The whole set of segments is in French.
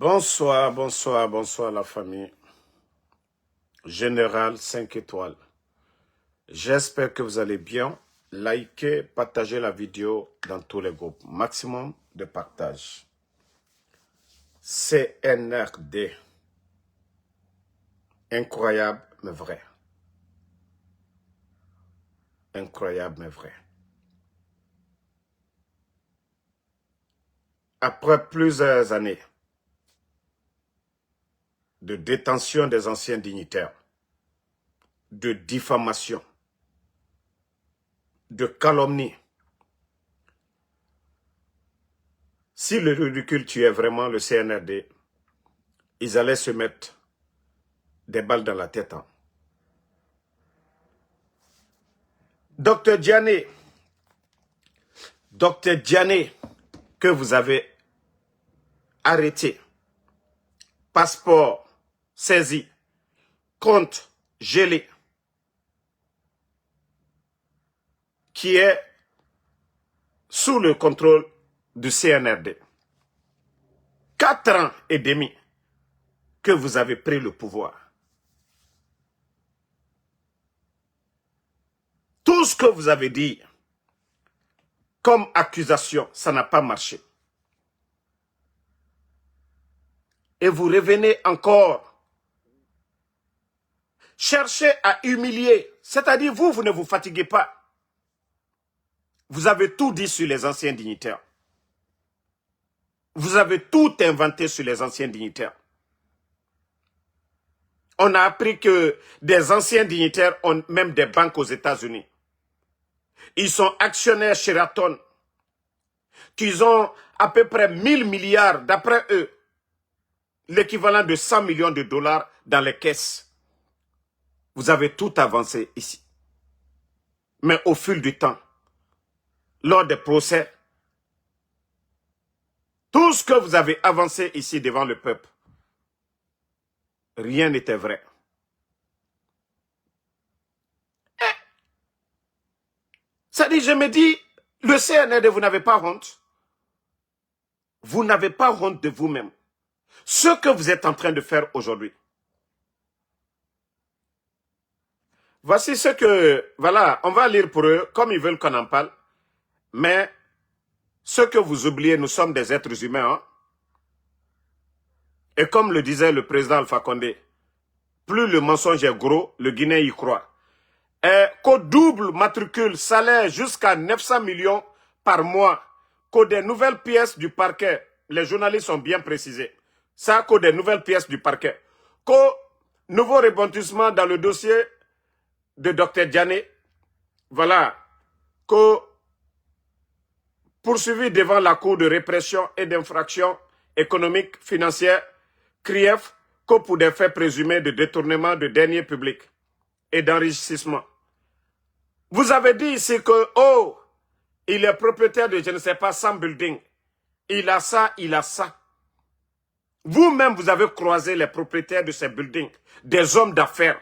Bonsoir, bonsoir, bonsoir la famille. Général 5 étoiles. J'espère que vous allez bien. Likez, partagez la vidéo dans tous les groupes. Maximum de partage. CNRD. Incroyable mais vrai. Incroyable mais vrai. Après plusieurs années de détention des anciens dignitaires, de diffamation, de calomnie, si le ridicule tuait vraiment le CNRD, ils allaient se mettre des balles dans la tête. Docteur Diané, que vous avez arrêté, passeport saisi, compte gelé, qui est sous le contrôle du CNRD. 4 ans et demi que vous avez pris le pouvoir. Tout ce que vous avez dit comme accusation, ça n'a pas marché. Et vous revenez encore chercher à humilier. C'est-à-dire, vous ne vous fatiguez pas. Vous avez tout dit sur les anciens dignitaires. Vous avez tout inventé sur les anciens dignitaires. On a appris que des anciens dignitaires ont même des banques aux États-Unis. Ils sont actionnaires Sheraton, qu'ils ont à peu près 1000 milliards, d'après eux, l'équivalent de 100 millions de dollars dans les caisses. Vous avez tout avancé ici. Mais au fil du temps, lors des procès, tout ce que vous avez avancé ici devant le peuple, rien n'était vrai. Ça dit, je me dis, le CNRD, vous n'avez pas honte. Vous n'avez pas honte de vous-même. Ce que vous êtes en train de faire aujourd'hui. Voici ce que, voilà, on va lire pour eux, comme ils veulent qu'on en parle. Mais, ce que vous oubliez, nous sommes des êtres humains. Hein? Et comme le disait le président Alpha Condé, plus le mensonge est gros, le Guinéen y croit. Et qu'au double matricule salaire jusqu'à 900 millions par mois, qu'au des nouvelles pièces du parquet, les journalistes ont bien précisé, ça qu'au des nouvelles pièces du parquet, qu'au nouveau rebondissement dans le dossier de Dr Diané, voilà, qu'au poursuivi devant la Cour de répression et d'infraction économique, financière, CRIEF, qu'au pour des faits présumés de détournement de deniers publics et d'enrichissement. Vous avez dit ici que, oh, il est propriétaire de je ne sais pas 100 buildings. Il a ça, il a ça. Vous-même, vous avez croisé les propriétaires de ces buildings, des hommes d'affaires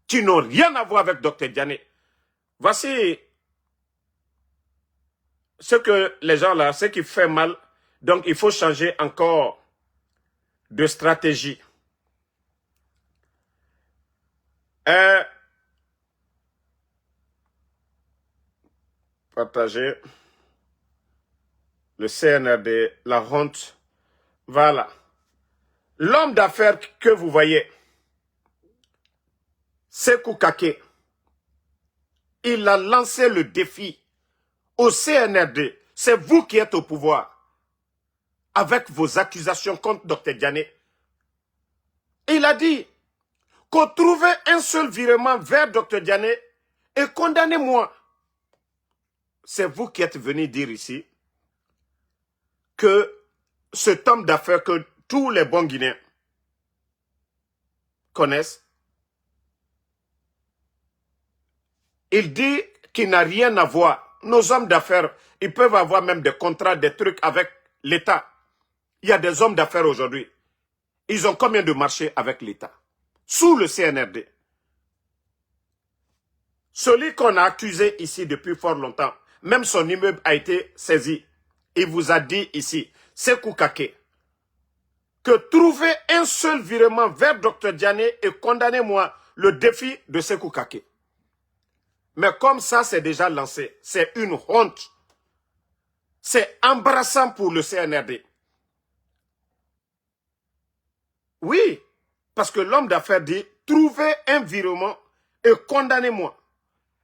qui n'ont rien à voir avec Dr Diané. Voici ce que les gens là, ce qui fait mal. Donc, il faut changer encore de stratégie. Partager le CNRD, la honte. Voilà. L'homme d'affaires que vous voyez, Sekou Kake, il a lancé le défi au CNRD. C'est vous qui êtes au pouvoir avec vos accusations contre Dr Diané. Il a dit qu'on trouvait un seul virement vers Dr Diané et condamnez-moi. C'est vous qui êtes venu dire ici que cet homme d'affaires que tous les bons Guinéens connaissent, il dit qu'il n'a rien à voir. Nos hommes d'affaires, ils peuvent avoir même des contrats, des trucs avec l'État. Il y a des hommes d'affaires aujourd'hui. Ils ont combien de marchés avec l'État? Sous le CNRD. Celui qu'on a accusé ici depuis fort longtemps, même son immeuble a été saisi. Il vous a dit ici, Sekou Kake, que trouver un seul virement vers Dr Diané et condamnez-moi le défi de Sékou Kaké. Mais comme ça, c'est déjà lancé. C'est une honte. C'est embarrassant pour le CNRD. Oui, parce que l'homme d'affaires dit, trouvez un virement et condamnez-moi.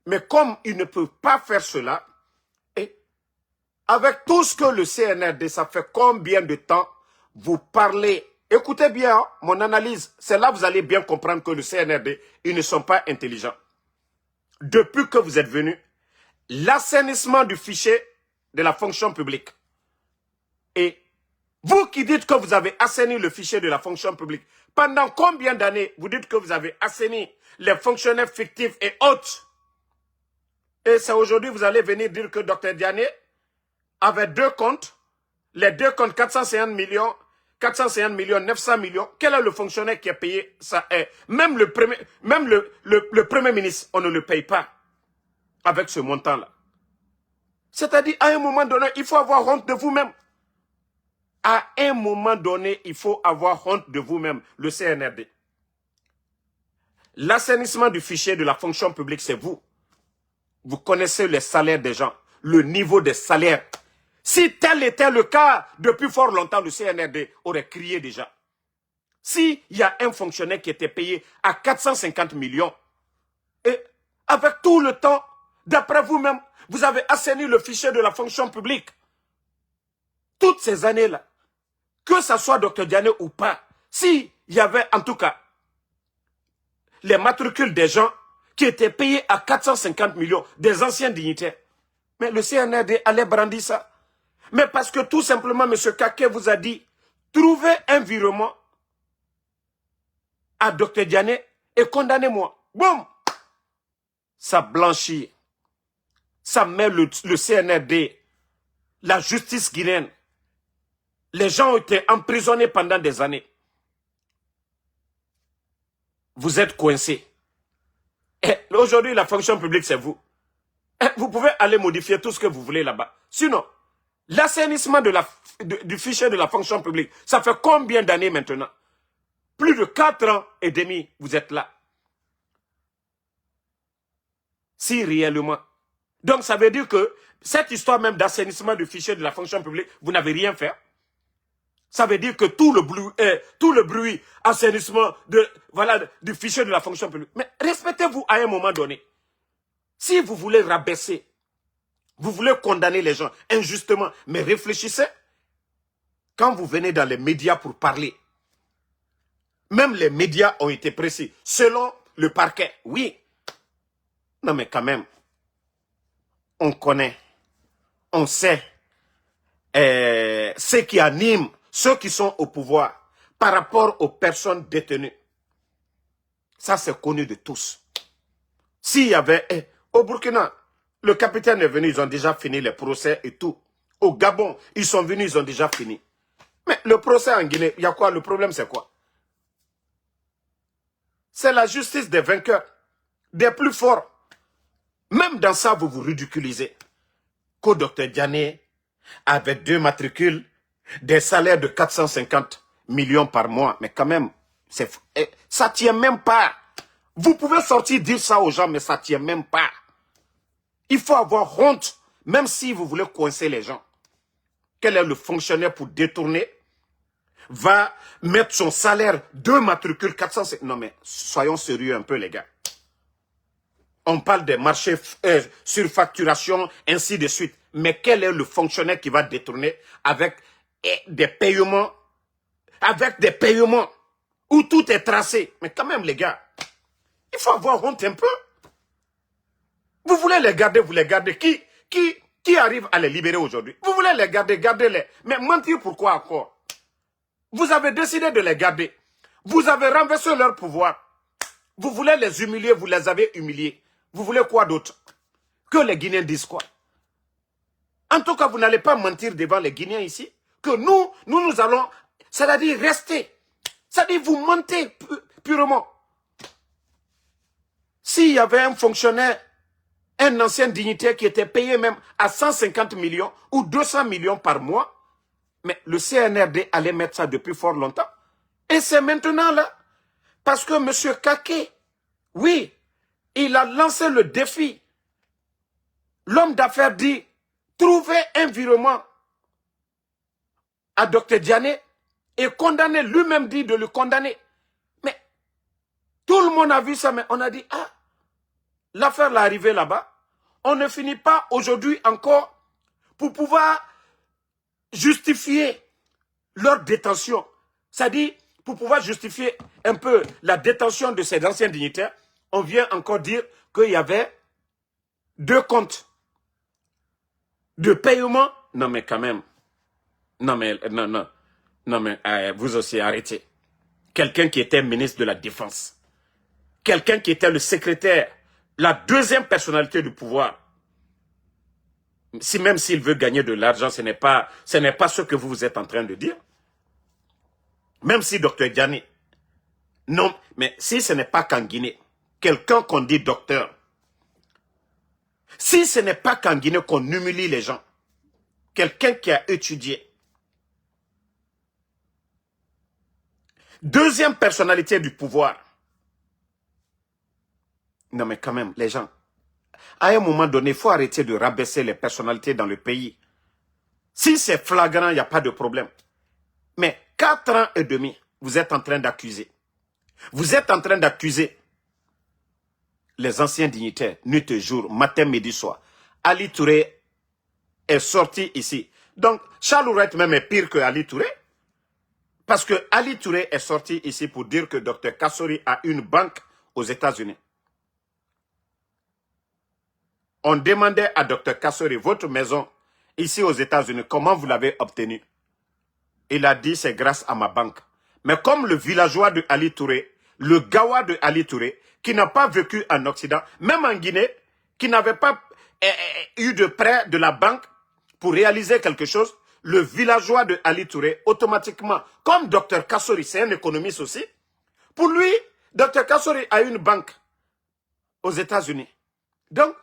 Mais comme il ne peut pas faire cela, et avec tout ce que le CNRD, ça fait combien de temps vous parlez? Écoutez bien hein, mon analyse. C'est là que vous allez bien comprendre que le CNRD, ils ne sont pas intelligents. Depuis que vous êtes venus, l'assainissement du fichier de la fonction publique. Et vous qui dites que vous avez assaini le fichier de la fonction publique, pendant combien d'années vous dites que vous avez assaini les fonctionnaires fictifs et autres? Et c'est aujourd'hui que vous allez venir dire que Dr Diané avait deux comptes, les deux comptes 450 millions, 900 millions. Quel est le fonctionnaire qui a payé ça? Même le premier ministre, on ne le paye pas avec ce montant-là. C'est-à-dire, à un moment donné, il faut avoir honte de vous-même. À un moment donné, il faut avoir honte de vous-même, le CNRD. L'assainissement du fichier de la fonction publique, c'est vous. Vous connaissez les salaires des gens, le niveau des salaires. Si tel était le cas, depuis fort longtemps, le CNRD aurait crié déjà. S'il y a un fonctionnaire qui était payé à 450 millions, et avec tout le temps, d'après vous-même, vous avez assaini le fichier de la fonction publique. Toutes ces années-là, que ce soit Dr Diané ou pas, s'il y avait en tout cas les matricules des gens qui étaient payés à 450 millions, des anciens dignitaires, mais le CNRD allait brandir ça. Mais parce que tout simplement, M. Kaké vous a dit, trouvez un virement à Dr Diané et condamnez-moi. Boum! Ça blanchit. Ça met le CNRD, la justice guinéenne. Les gens ont été emprisonnés pendant des années. Vous êtes coincés. Aujourd'hui, la fonction publique, c'est vous. Vous pouvez aller modifier tout ce que vous voulez là-bas. Sinon, l'assainissement du fichier de la fonction publique, ça fait combien d'années maintenant? Plus de 4 ans et demi, vous êtes là. Si réellement. Donc, ça veut dire que cette histoire même d'assainissement du fichier de la fonction publique, vous n'avez rien fait. Ça veut dire que tout le bruit, assainissement du fichier de la fonction publique. Mais respectez-vous à un moment donné. Si vous voulez rabaisser, vous voulez condamner les gens injustement, mais réfléchissez. Quand vous venez dans les médias pour parler, même les médias ont été précis. Selon le parquet, oui. Non mais quand même, on connaît, on sait ce qui anime ceux qui sont au pouvoir par rapport aux personnes détenues. Ça, c'est connu de tous. S'il y avait... au Burkina, le capitaine est venu, ils ont déjà fini les procès et tout. Au Gabon, ils sont venus, ils ont déjà fini. Mais le procès en Guinée, il y a quoi? Le problème, c'est quoi? C'est la justice des vainqueurs, des plus forts. Même dans ça, vous vous ridiculisez. Que Dr Diané avait 2 matricules, des salaires de 450 millions par mois. Mais quand même, ça ne tient même pas. Vous pouvez sortir dire ça aux gens, mais ça ne tient même pas. Il faut avoir honte, même si vous voulez coincer les gens. Quel est le fonctionnaire pour détourner? Va mettre son salaire 2 matricules 450... Non mais, soyons sérieux un peu les gars. On parle des marchés surfacturation, ainsi de suite. Mais quel est le fonctionnaire qui va détourner avec des paiements, où tout est tracé? Mais quand même, les gars, il faut avoir honte un peu. Vous voulez les garder, vous les gardez. Qui arrive à les libérer aujourd'hui? Vous voulez les garder, gardez-les. Mais mentir pourquoi encore? Vous avez décidé de les garder. Vous avez renversé leur pouvoir. Vous voulez les humilier, vous les avez humiliés. Vous voulez quoi d'autre? Que les Guinéens disent quoi? En tout cas, vous n'allez pas mentir devant les Guinéens ici. Que nous allons, c'est-à-dire rester. C'est-à-dire vous mentez purement. S'il y avait un fonctionnaire, un ancien dignitaire qui était payé même à 150 millions ou 200 millions par mois, mais le CNRD allait mettre ça depuis fort longtemps. Et c'est maintenant là, parce que M. Kake, oui, il a lancé le défi. L'homme d'affaires dit, trouvez un virement à Dr Diané et condamner, lui-même dit de le condamner. Mais tout le monde a vu ça, mais on a dit, ah, l'affaire l'est arrivée là-bas. On ne finit pas aujourd'hui encore pour pouvoir justifier leur détention. C'est-à-dire, pour pouvoir justifier un peu la détention de ces anciens dignitaires, on vient encore dire qu'il y avait 2 comptes de paiement. Non mais quand même, non mais, vous aussi arrêtez. Quelqu'un qui était ministre de la Défense, quelqu'un qui était le secrétaire, la 2e personnalité du pouvoir, même s'il veut gagner de l'argent, ce n'est pas ce que vous êtes en train de dire. Même si Dr Diané, non, mais si ce n'est pas qu'en Guinée, quelqu'un qu'on dit docteur, si ce n'est pas qu'en Guinée qu'on humilie les gens, quelqu'un qui a étudié, 2e personnalité du pouvoir, non mais quand même, les gens, à un moment donné, il faut arrêter de rabaisser les personnalités dans le pays. Si c'est flagrant, il n'y a pas de problème. Mais 4 ans et demi, vous êtes en train d'accuser. Vous êtes en train d'accuser les anciens dignitaires, nuit et jour, matin, midi, soir. Ali Touré est sorti ici. Donc, Charles Ourette même est pire que Ali Touré. Parce que Ali Touré est sorti ici pour dire que Dr Kassori a une banque aux États-Unis. On demandait à Dr Kassori, votre maison ici aux États-Unis, comment vous l'avez obtenue? Il a dit, c'est grâce à ma banque. Mais comme le villageois de Ali Touré, le gawa de Ali Touré, qui n'a pas vécu en Occident, même en Guinée, qui n'avait pas eu de prêt de la banque pour réaliser quelque chose, le villageois de Ali Touré, automatiquement, comme Dr Kassori, c'est un économiste aussi, pour lui, Dr Kassori a une banque aux États-Unis. Donc,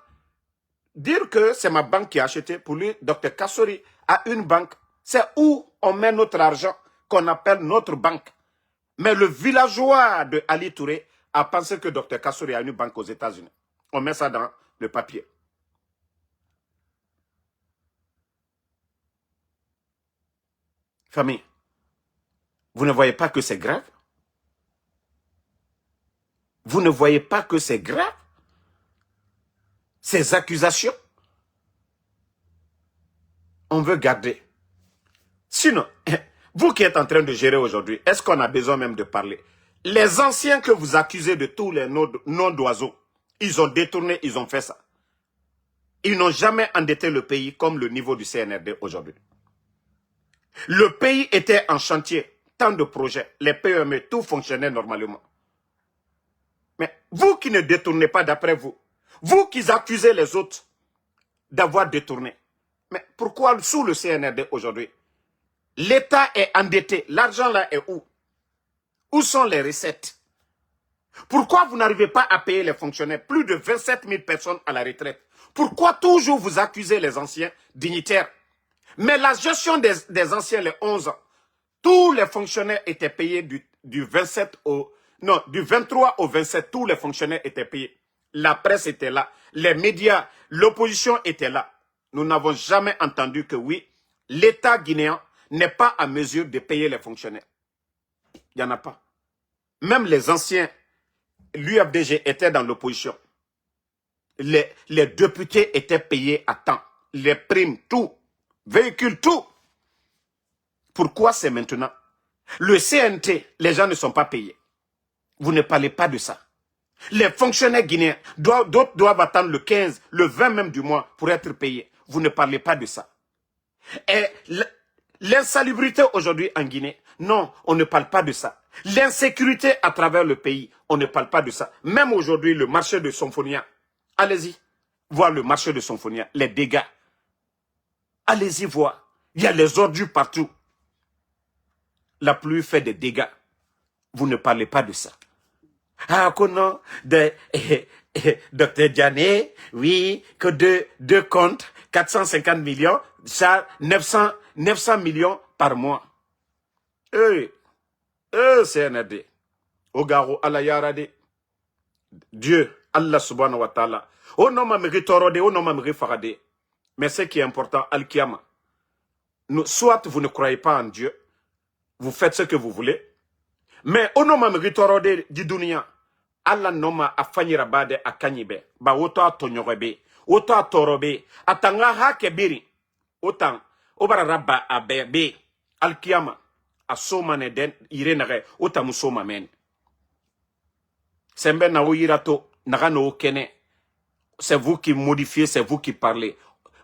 dire que c'est ma banque qui a acheté, pour lui, Dr Kassori a une banque. C'est où on met notre argent qu'on appelle notre banque. Mais le villageois de Ali Touré a pensé que Dr Kassori a une banque aux États-Unis. On met ça dans le papier. Famille, vous ne voyez pas que c'est grave? Vous ne voyez pas que c'est grave? Ces accusations, on veut garder. Sinon, vous qui êtes en train de gérer aujourd'hui, est-ce qu'on a besoin même de parler? Les anciens que vous accusez de tous les noms d'oiseaux, ils ont détourné, ils ont fait ça. Ils n'ont jamais endetté le pays comme le niveau du CNRD aujourd'hui. Le pays était en chantier, tant de projets, les PME, tout fonctionnait normalement. Mais vous qui ne détournez pas d'après vous, vous qui accusez les autres d'avoir détourné, mais pourquoi sous le CNRD aujourd'hui, l'État est endetté, l'argent là est où? Où sont les recettes? Pourquoi vous n'arrivez pas à payer les fonctionnaires? Plus de 27 000 personnes à la retraite. Pourquoi toujours vous accusez les anciens dignitaires? Mais la gestion des anciens, les 11 ans, tous les fonctionnaires étaient payés du 23 au 27, tous les fonctionnaires étaient payés. La presse était là, les médias, l'opposition était là. Nous n'avons jamais entendu que oui, l'État guinéen n'est pas à mesure de payer les fonctionnaires. Il n'y en a pas. Même les anciens, l'UFDG était dans l'opposition. Les députés étaient payés à temps. Les primes, tout. Véhicules, tout. Pourquoi c'est maintenant? Le CNT, les gens ne sont pas payés. Vous ne parlez pas de ça. Les fonctionnaires guinéens, d'autres doivent attendre le 15, le 20 même du mois pour être payés. Vous ne parlez pas de ça. Et l'insalubrité aujourd'hui en Guinée, non, on ne parle pas de ça. L'insécurité à travers le pays, on ne parle pas de ça. Même aujourd'hui, le marché de Symphonia, allez-y, voir le marché de Symphonia, les dégâts. Allez-y voir, il y a les ordures partout. La pluie fait des dégâts. Vous ne parlez pas de ça. Ah, que non, Dr Diané, oui, que deux comptes, 450 millions, ça, 900 millions par mois. CNRD. Ogaro Allah Yarade. Dieu, Allah subhanahu wa ta'ala. Oh non, ma mérite torode, oh non, ma mérite farade. Mais ce qui est important, Al-Kiyama. Soit vous ne croyez pas en Dieu, vous faites ce que vous voulez. Mais oh non, ma mérite torode, di dunia. Allah noma afanyira bade akanyibe. Ba oto atonyorebe. Oto atorobe. Atanga hakebiri. Otan. Obara rabba abebe. Al-Kiyama. Asoma ne den irenare. Ota musoma men. Sembe na oyirato. Naga no okene. C'est vous qui modifiez, c'est vous qui parlez.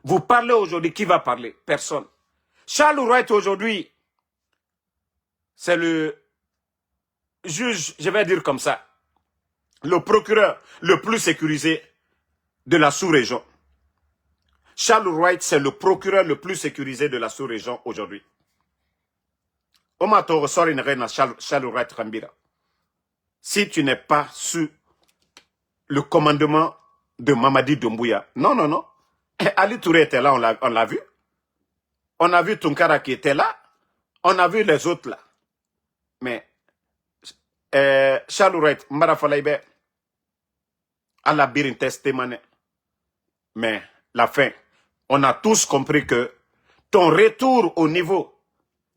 Vous parlez aujourd'hui, qui va parler? Personne. Charles Wright aujourd'hui, c'est le juge, je vais dire comme ça, le procureur le plus sécurisé de la sous-région. Charles Wright, c'est le procureur le plus sécurisé de la sous-région aujourd'hui. Charles Wright Rambira. Si tu n'es pas sous le commandement de Mamadi Doumbouya, non, non, non. Ali Touré était là, on l'a vu. On a vu Tunkara qui était là. On a vu les autres là. Mais, Charles Wright, Mbara Falaïbe, Allah Birin Testemane. Mais, la fin, on a tous compris que ton retour au niveau,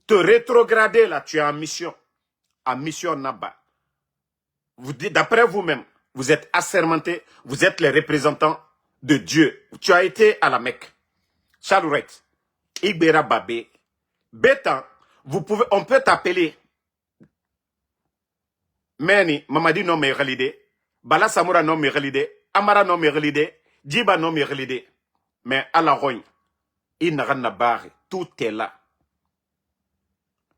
te rétrograder là, tu es en mission. En mission Naba. D'après vous-même, vous êtes assermentés, vous êtes les représentants de Dieu. Tu as été à la Mecque. Charles Wright, Igbera Babé, Bétan, on peut t'appeler Meni, Mamadi non me relide, Bala Samoura non me relide, Amara non me relide, Djiba non me relide. Mais à la rogne, il n'a rien à barre, tout est là.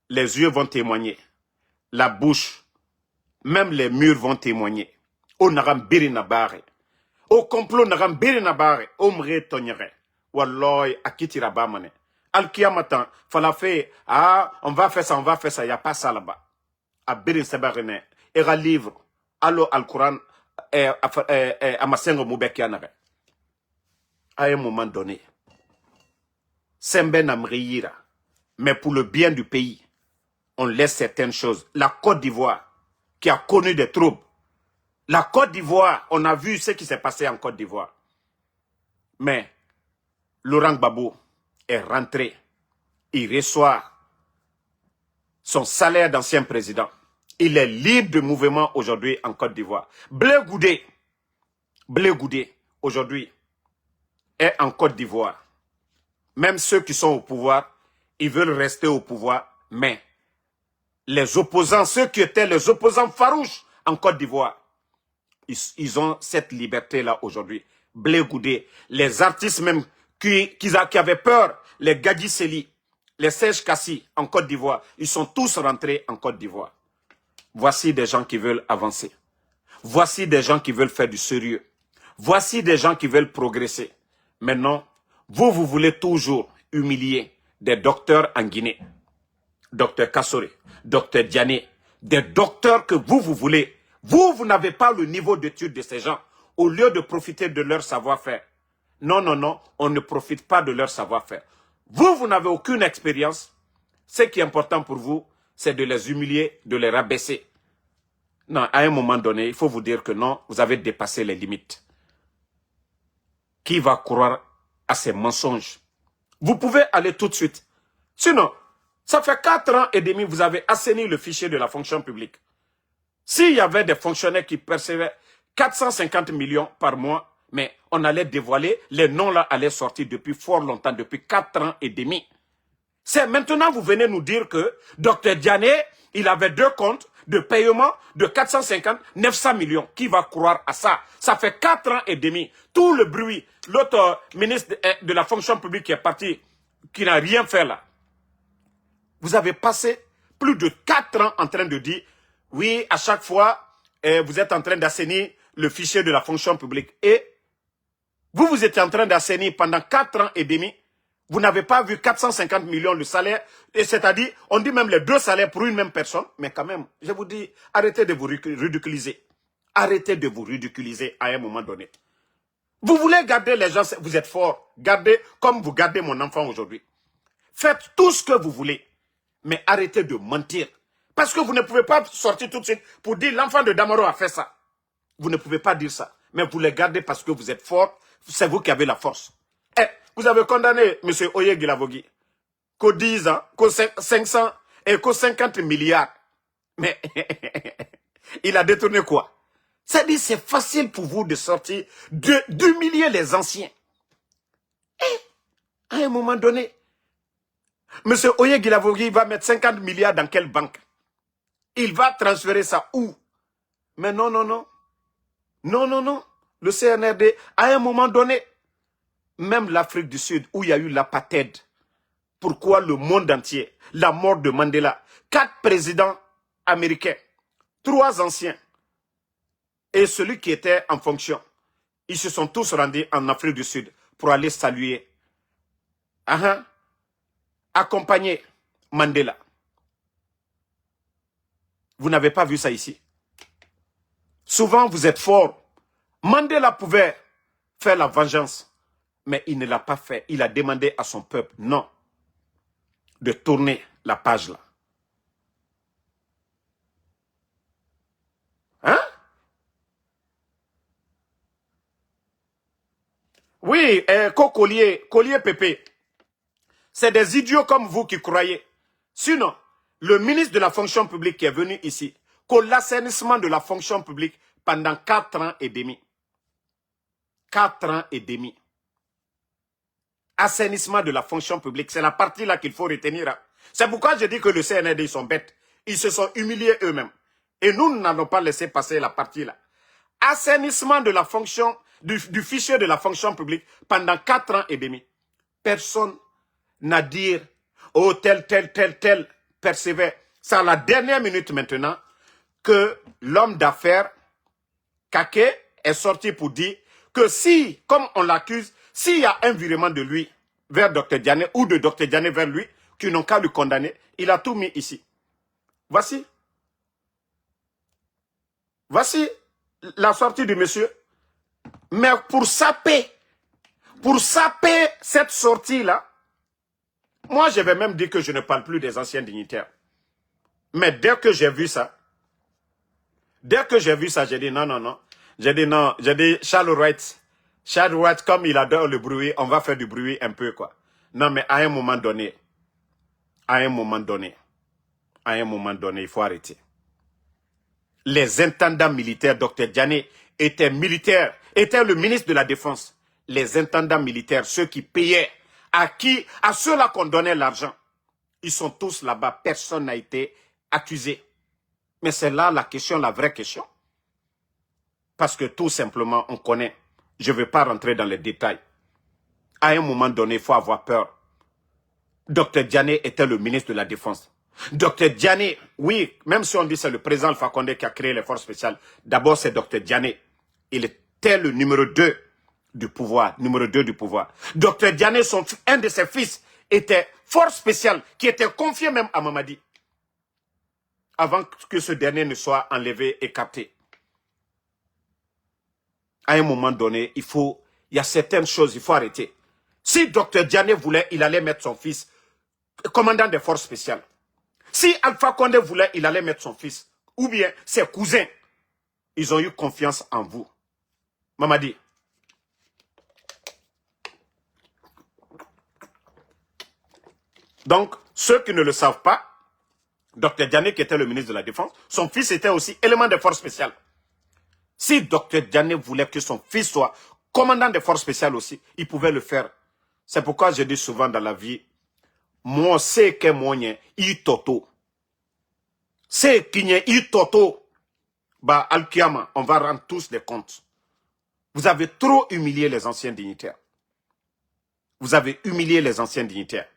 Les yeux vont témoigner, la bouche, même les murs vont témoigner. On n'a rien à barre. Au complot n'a rien à barre, on me tonnerait. Walloy, akitira bamane. Al-Kiyamatan, fala fait, on va faire ça, il n'y a pas ça là-bas. A birin sabarene, era livre, allo Al-Quran, à Masengo Moubekianare. À un moment donné, Semben Amriyira, mais pour le bien du pays, on laisse certaines choses. La Côte d'Ivoire, qui a connu des troubles. La Côte d'Ivoire, on a vu ce qui s'est passé en Côte d'Ivoire. Mais, Laurent Gbagbo est rentré. Il reçoit son salaire d'ancien président. Il est libre de mouvement aujourd'hui en Côte d'Ivoire. Blé Goudé, aujourd'hui, est en Côte d'Ivoire. Même ceux qui sont au pouvoir, ils veulent rester au pouvoir. Mais les opposants, ceux qui étaient les opposants farouches en Côte d'Ivoire, ils ont cette liberté-là aujourd'hui. Blé Goudé, les artistes même qui avaient peur, les Gadji Seli, les Serge Kassi en Côte d'Ivoire, ils sont tous rentrés en Côte d'Ivoire. Voici des gens qui veulent avancer. Voici des gens qui veulent faire du sérieux. Voici des gens qui veulent progresser. Maintenant, vous voulez toujours humilier des docteurs en Guinée. Docteur Kassore, docteur Diané, des docteurs que vous voulez. Vous n'avez pas le niveau d'étude de ces gens. Au lieu de profiter de leur savoir-faire. Non, non, non, on ne profite pas de leur savoir-faire. Vous n'avez aucune expérience. Ce qui est important pour vous, c'est de les humilier, de les rabaisser. Non, à un moment donné, il faut vous dire que non, vous avez dépassé les limites. Qui va croire à ces mensonges? Vous pouvez aller tout de suite. Sinon, ça fait 4 ans et demi, vous avez assaini le fichier de la fonction publique. S'il y avait des fonctionnaires qui percevaient 450 millions par mois, mais on allait dévoiler, les noms là allaient sortir depuis fort longtemps, depuis 4 ans et demi. C'est maintenant vous venez nous dire que Dr Diané, il avait 2 comptes de paiement de 450, 900 millions. Qui va croire à ça? Ça fait 4 ans et demi. Tout le bruit, l'autre ministre de la fonction publique qui est parti, qui n'a rien fait là. Vous avez passé plus de 4 ans en train de dire, oui, à chaque fois, vous êtes en train d'assainir le fichier de la fonction publique. Et vous étiez en train d'assainir pendant 4 ans et demi. Vous n'avez pas vu 450 millions le salaire. Et c'est-à-dire, on dit même les 2 salaires pour une même personne. Mais quand même, je vous dis, arrêtez de vous ridiculiser. Arrêtez de vous ridiculiser à un moment donné. Vous voulez garder les gens, vous êtes fort. Gardez comme vous gardez mon enfant aujourd'hui. Faites tout ce que vous voulez. Mais arrêtez de mentir. Parce que vous ne pouvez pas sortir tout de suite pour dire l'enfant de Damaro a fait ça. Vous ne pouvez pas dire ça. Mais vous les gardez parce que vous êtes fort. C'est vous qui avez la force. Eh, vous avez condamné M. Oye Guilavogui qu'aux 10 ans, qu'aux 500 et qu'aux 50 milliards. Mais il a détourné quoi? C'est-à-dire c'est facile pour vous de sortir, d'humilier les anciens. Et à un moment donné, M. Oye Guilavogui va mettre 50 milliards dans quelle banque? Il va transférer ça où? Mais non, non, non. Non, non, non. Le CNRD, à un moment donné, même l'Afrique du Sud, où il y a eu l'apartheid, pourquoi le monde entier, la mort de Mandela, 4 présidents américains, 3 anciens, et celui qui était en fonction, ils se sont tous rendus en Afrique du Sud pour aller saluer, accompagner Mandela. Vous n'avez pas vu ça ici. Souvent, vous êtes fort. Mandela pouvait faire la vengeance, mais il ne l'a pas fait. Il a demandé à son peuple, non, de tourner la page là. Hein? Oui, Collier Pépé. C'est des idiots comme vous qui croyez. Sinon, le ministre de la fonction publique qui est venu ici, que l'assainissement de la fonction publique pendant 4 ans et demi. 4 ans et demi. Assainissement de la fonction publique, c'est la partie là qu'il faut retenir. C'est pourquoi je dis que le CNRD, ils sont bêtes. Ils se sont humiliés eux-mêmes. Et nous n'allons pas laisser passer la partie là. Assainissement de la fonction, du fichier de la fonction publique pendant 4 ans et demi. Personne n'a dit, oh tel persévère. C'est à la dernière minute maintenant que l'homme d'affaires, Kake, est sorti pour dire que si, comme on l'accuse, s'il y a un virement de lui vers Dr Diané ou de Dr Diané vers lui, qui n'ont qu'à le condamner, il a tout mis ici. Voici. Voici la sortie du monsieur. Mais pour saper cette sortie-là, moi je vais même dire que je ne parle plus des anciens dignitaires. Mais dès que j'ai vu ça, j'ai dit non, non, non. J'ai dit non, j'ai dit Charles Wright, comme il adore le bruit, on va faire du bruit un peu, quoi. Non, mais à un moment donné, il faut arrêter. Les intendants militaires, Dr Diané, était militaire, était le ministre de la Défense. Les intendants militaires, ceux qui payaient, à ceux-là qu'on donnait l'argent, ils sont tous là-bas, personne n'a été accusé. Mais c'est là la question, la vraie question. Parce que tout simplement, on connaît. Je ne vais pas rentrer dans les détails. À un moment donné, il faut avoir peur. Dr Diané était le ministre de la Défense. Dr Diané, oui, même si on dit c'est le président Alpha Condé qui a créé les forces spéciales, d'abord c'est Dr Diané. Il était le numéro 2 du pouvoir. Dr Diané, un de ses fils, était force spéciale, qui était confié même à Mamadi, avant que ce dernier ne soit enlevé et capté. À un moment donné, il y a certaines choses, il faut arrêter. Si Dr Diané voulait, il allait mettre son fils commandant des forces spéciales. Si Alpha Condé voulait, il allait mettre son fils. Ou bien ses cousins. Ils ont eu confiance en vous. Mamadi. Donc, ceux qui ne le savent pas, Dr Diané, qui était le ministre de la Défense, son fils était aussi élément des forces spéciales. Si Dr Diané voulait que son fils soit commandant des forces spéciales aussi, il pouvait le faire. C'est pourquoi je dis souvent dans la vie, moi, c'est que moi, il toto. C'est qu'il y a il toto. Bah, Al-Kiyama, on va rendre tous des comptes. Vous avez trop humilié les anciens dignitaires. Vous avez humilié les anciens dignitaires.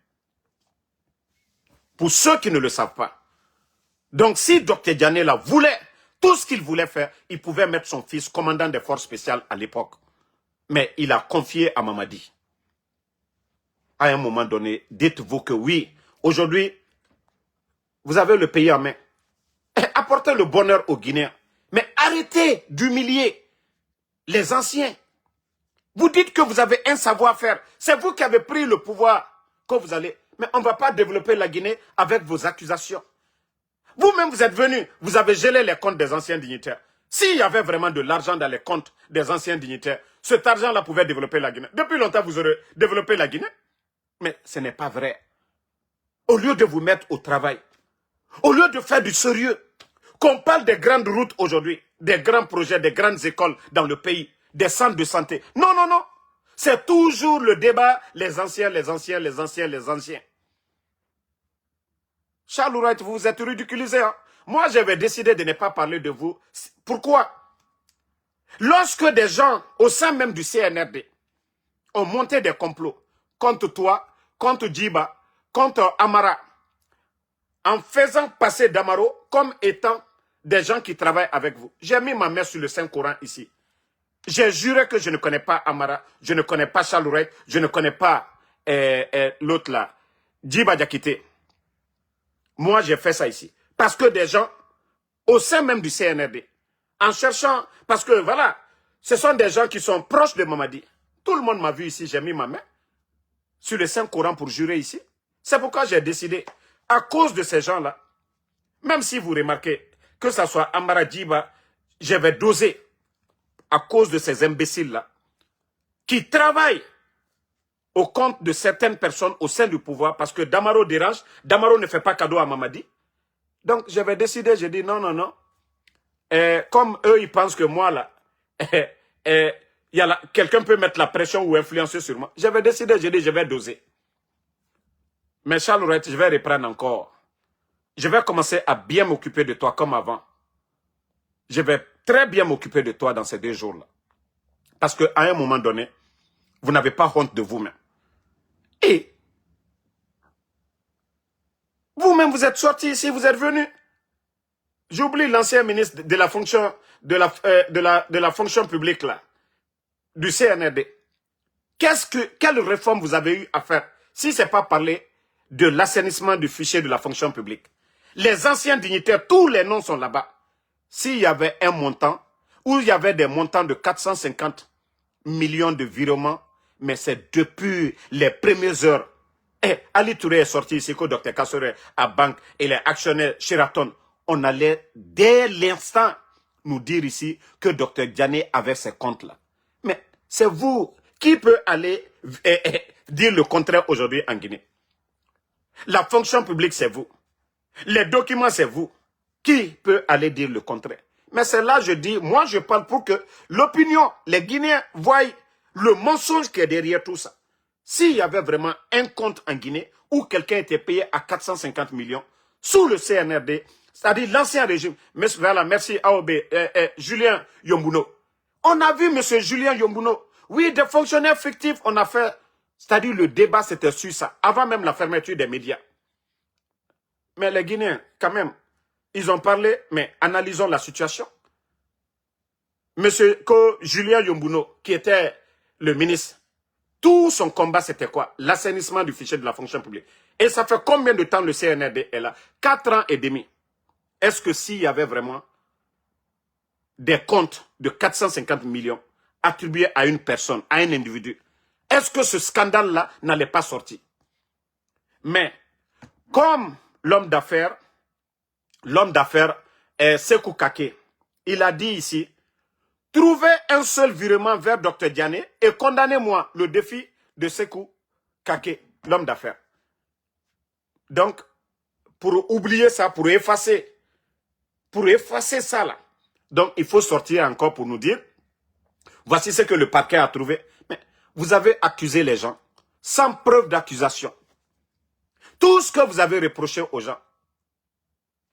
Pour ceux qui ne le savent pas. Donc, si Dr Diané là voulait, tout ce qu'il voulait faire, il pouvait mettre son fils commandant des forces spéciales à l'époque. Mais il a confié à Mamadi. À un moment donné, dites-vous que oui, aujourd'hui, vous avez le pays en main. Apportez le bonheur aux Guinéens. Mais arrêtez d'humilier les anciens. Vous dites que vous avez un savoir-faire. C'est vous qui avez pris le pouvoir. Que vous allez... Mais on ne va pas développer la Guinée avec vos accusations. Vous-même, Vous-même, vous êtes venu, vous avez gelé les comptes des anciens dignitaires. S'il y avait vraiment de l'argent dans les comptes des anciens dignitaires, cet argent-là pouvait développer la Guinée. Depuis longtemps, vous aurez développé la Guinée. Mais ce n'est pas vrai. Au lieu de vous mettre au travail, au lieu de faire du sérieux, qu'on parle des grandes routes aujourd'hui, des grands projets, des grandes écoles dans le pays, des centres de santé. Non, non, non. C'est toujours le débat, les anciens, les anciens, les anciens, les anciens. Charles Wright, vous vous êtes ridiculisé. Hein? Moi, j'avais décidé de ne pas parler de vous. Pourquoi? Lorsque des gens, au sein même du CNRD, ont monté des complots contre toi, contre Djiba, contre Amara, en faisant passer Damaro comme étant des gens qui travaillent avec vous. J'ai mis ma main sur le Saint-Coran ici. J'ai juré que je ne connais pas Amara, je ne connais pas Charles Wright, je ne connais pas l'autre là, Djiba Diakité. Moi, j'ai fait ça ici. Parce que des gens, au sein même du CNRD, en cherchant, parce que voilà, ce sont des gens qui sont proches de Mamadi. Tout le monde m'a vu ici, j'ai mis ma main sur le Saint-Coran pour jurer ici. C'est pourquoi j'ai décidé, à cause de ces gens-là, même si vous remarquez que ce soit Amara Djiba, je vais doser à cause de ces imbéciles-là, qui travaillent au compte de certaines personnes au sein du pouvoir, parce que Damaro dérange, Damaro ne fait pas cadeau à Mamadi. Donc, j'avais décidé, j'ai dit non, non, non. Comme eux, ils pensent que moi, là, quelqu'un peut mettre la pression ou influencer sur moi. J'avais décidé, j'ai dit, je vais doser. Mais Charles Wright, je vais reprendre encore. Je vais commencer à bien m'occuper de toi comme avant. Je vais très bien m'occuper de toi dans ces 2 jours-là. Parce qu'à un moment donné, vous n'avez pas honte de vous-même. Et vous-même, vous êtes sorti ici, vous êtes venu. J'oublie l'ancien ministre de la fonction de la fonction publique là, du CNRD. Quelle réforme vous avez eu à faire si ce n'est pas parler de l'assainissement du fichier de la fonction publique? Les anciens dignitaires, tous les noms sont là-bas. S'il y avait un montant, où il y avait des montants de 450 millions de virements, mais c'est depuis les premières heures. Ali Touré est sorti ici, que Dr Kassore à banque et les actionnaires Sheraton, on allait dès l'instant nous dire ici que Dr Diané avait ces comptes-là. Mais c'est vous qui peut aller dire le contraire aujourd'hui en Guinée. La fonction publique, c'est vous. Les documents, c'est vous. Qui peut aller dire le contraire? Mais c'est là, je dis, moi, je parle pour que l'opinion, les Guinéens voient le mensonge qui est derrière tout ça. S'il y avait vraiment un compte en Guinée où quelqu'un était payé à 450 millions sous le CNRD, c'est-à-dire l'ancien régime, voilà, merci AOB, Julien Yombuno. On a vu M. Julien Yombuno. Oui, des fonctionnaires fictifs, on a fait, c'est-à-dire le débat, c'était sur ça, avant même la fermeture des médias. Mais les Guinéens, quand même, ils ont parlé, mais analysons la situation. Monsieur Julien Yombuno, qui était le ministre, tout son combat, c'était quoi? L'assainissement du fichier de la fonction publique. Et ça fait combien de temps le CNRD est là? 4 ans et demi. Est-ce que s'il y avait vraiment des comptes de 450 millions attribués à une personne, à un individu, est-ce que ce scandale-là n'allait pas sortir? Mais, comme l'homme d'affaires Sekou Kake, il a dit ici, trouvez un seul virement vers Dr Diané et condamnez-moi le défi de Sekou Kake, l'homme d'affaires. Donc, pour oublier ça, pour effacer ça là, donc il faut sortir encore pour nous dire, voici ce que le parquet a trouvé. Mais vous avez accusé les gens sans preuve d'accusation. Tout ce que vous avez reproché aux gens,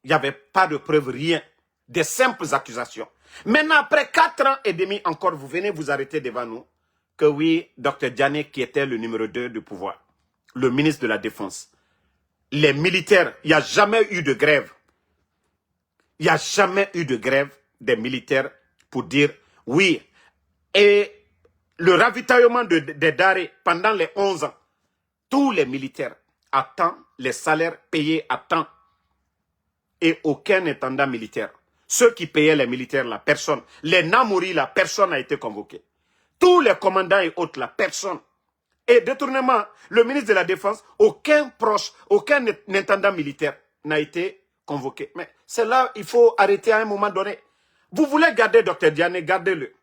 il n'y avait pas de preuve, rien. Des simples accusations. Maintenant, après 4 ans et demi encore, vous venez vous arrêter devant nous que oui, Dr Diané qui était le numéro 2 du pouvoir, le ministre de la Défense, les militaires, il n'y a jamais eu de grève. Il n'y a jamais eu de grève des militaires pour dire oui. Et le ravitaillement des denrées pendant les 11 ans, tous les militaires attendent les salaires payés à temps. Et aucun intendant militaire. Ceux qui payaient les militaires, la personne. Les Namouri, la personne n'a été convoquée. Tous les commandants et autres, la personne. Et détournement, le ministre de la Défense, aucun proche, aucun intendant militaire n'a été convoqué. Mais c'est là, il faut arrêter à un moment donné. Vous voulez garder Dr Diané, gardez-le.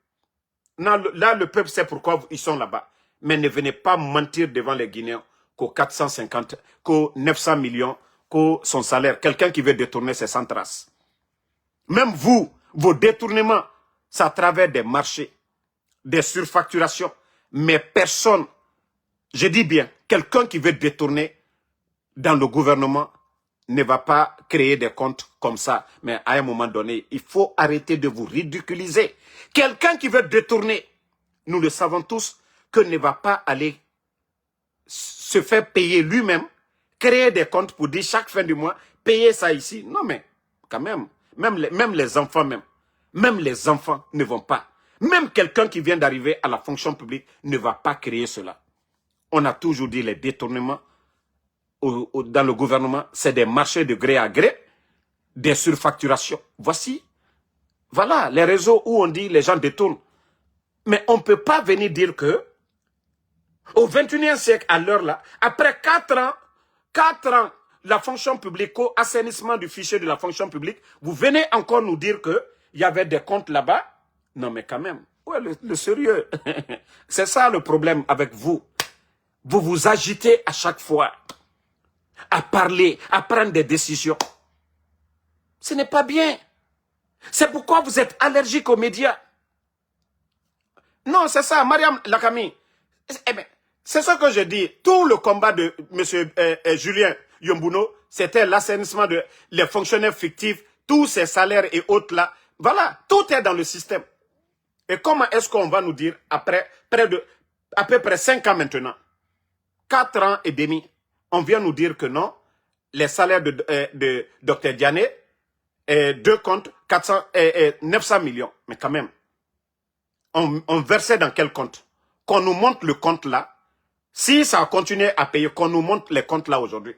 Là, le peuple sait pourquoi ils sont là-bas. Mais ne venez pas mentir devant les Guinéens qu'aux 450, qu'aux 900 millions, qu'au son salaire. Quelqu'un qui veut détourner ses sans traces. Même vous, vos détournements, c'est à travers des marchés, des surfacturations. Mais personne, je dis bien, quelqu'un qui veut détourner dans le gouvernement ne va pas créer des comptes comme ça. Mais à un moment donné, il faut arrêter de vous ridiculiser. Quelqu'un qui veut détourner, nous le savons tous, que ne va pas aller se faire payer lui-même, créer des comptes pour dire chaque fin du mois, payer ça ici. Non mais, quand même, même les enfants même les enfants ne vont pas. Même quelqu'un qui vient d'arriver à la fonction publique ne va pas créer cela. On a toujours dit les détournements dans le gouvernement, c'est des marchés de gré à gré, des surfacturations. Voici, voilà, les réseaux où on dit les gens détournent. Mais on ne peut pas venir dire que au 21e siècle, à l'heure là, après 4 ans, la fonction publique, au assainissement du fichier de la fonction publique, vous venez encore nous dire qu'il y avait des comptes là-bas. Non mais quand même, ouais, le sérieux. C'est ça le problème avec vous. Vous vous agitez à chaque fois, à parler, à prendre des décisions. Ce n'est pas bien. C'est pourquoi vous êtes allergique aux médias. Non, c'est ça, Mariam Lakami. Eh bien, c'est ce que je dis. Tout le combat de M. Julien Yombouno, c'était l'assainissement de les fonctionnaires fictifs, tous ces salaires et autres là. Voilà, tout est dans le système. Et comment est-ce qu'on va nous dire, après à peu près 5 ans maintenant, 4 ans et demi, on vient nous dire que non, les salaires de Dr Diané, deux comptes, 900 millions. Mais quand même, on versait dans quel compte? Qu'on nous montre le compte là. Si ça a continué à payer, qu'on nous montre les comptes là aujourd'hui.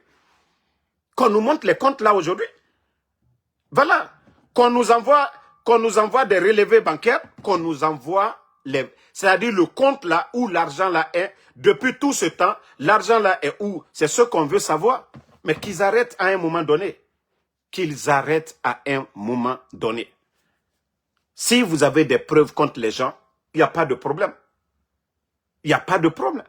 Qu'on nous montre les comptes là aujourd'hui. Voilà. Qu'on nous envoie des relevés bancaires, qu'on nous envoie c'est-à-dire le compte là où l'argent là est. Depuis tout ce temps, l'argent là est où? C'est ce qu'on veut savoir. Mais qu'ils arrêtent à un moment donné. Qu'ils arrêtent à un moment donné. Si vous avez des preuves contre les gens, il n'y a pas de problème. Il n'y a pas de problème.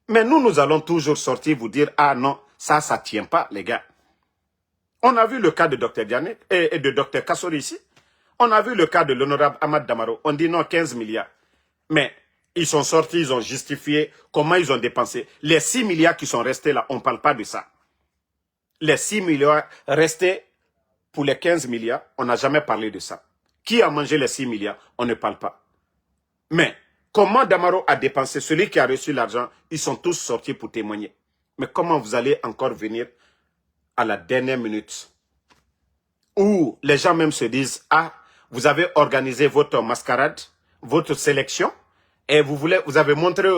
Mais nous allons toujours sortir vous dire, ah non, ça ne tient pas, les gars. On a vu le cas de Dr Diané et de Dr Kassori ici. On a vu le cas de l'honorable Ahmad Damaro. On dit non, 15 milliards. Mais ils sont sortis, ils ont justifié comment ils ont dépensé. Les 6 milliards qui sont restés là, on ne parle pas de ça. Les 6 milliards restés pour les 15 milliards, on n'a jamais parlé de ça. Qui a mangé les 6 milliards? On ne parle pas. Mais comment Damaro a dépensé, celui qui a reçu l'argent, ils sont tous sortis pour témoigner. Mais comment vous allez encore venir à la dernière minute où les gens même se disent, ah, vous avez organisé votre mascarade, votre sélection, et vous avez montré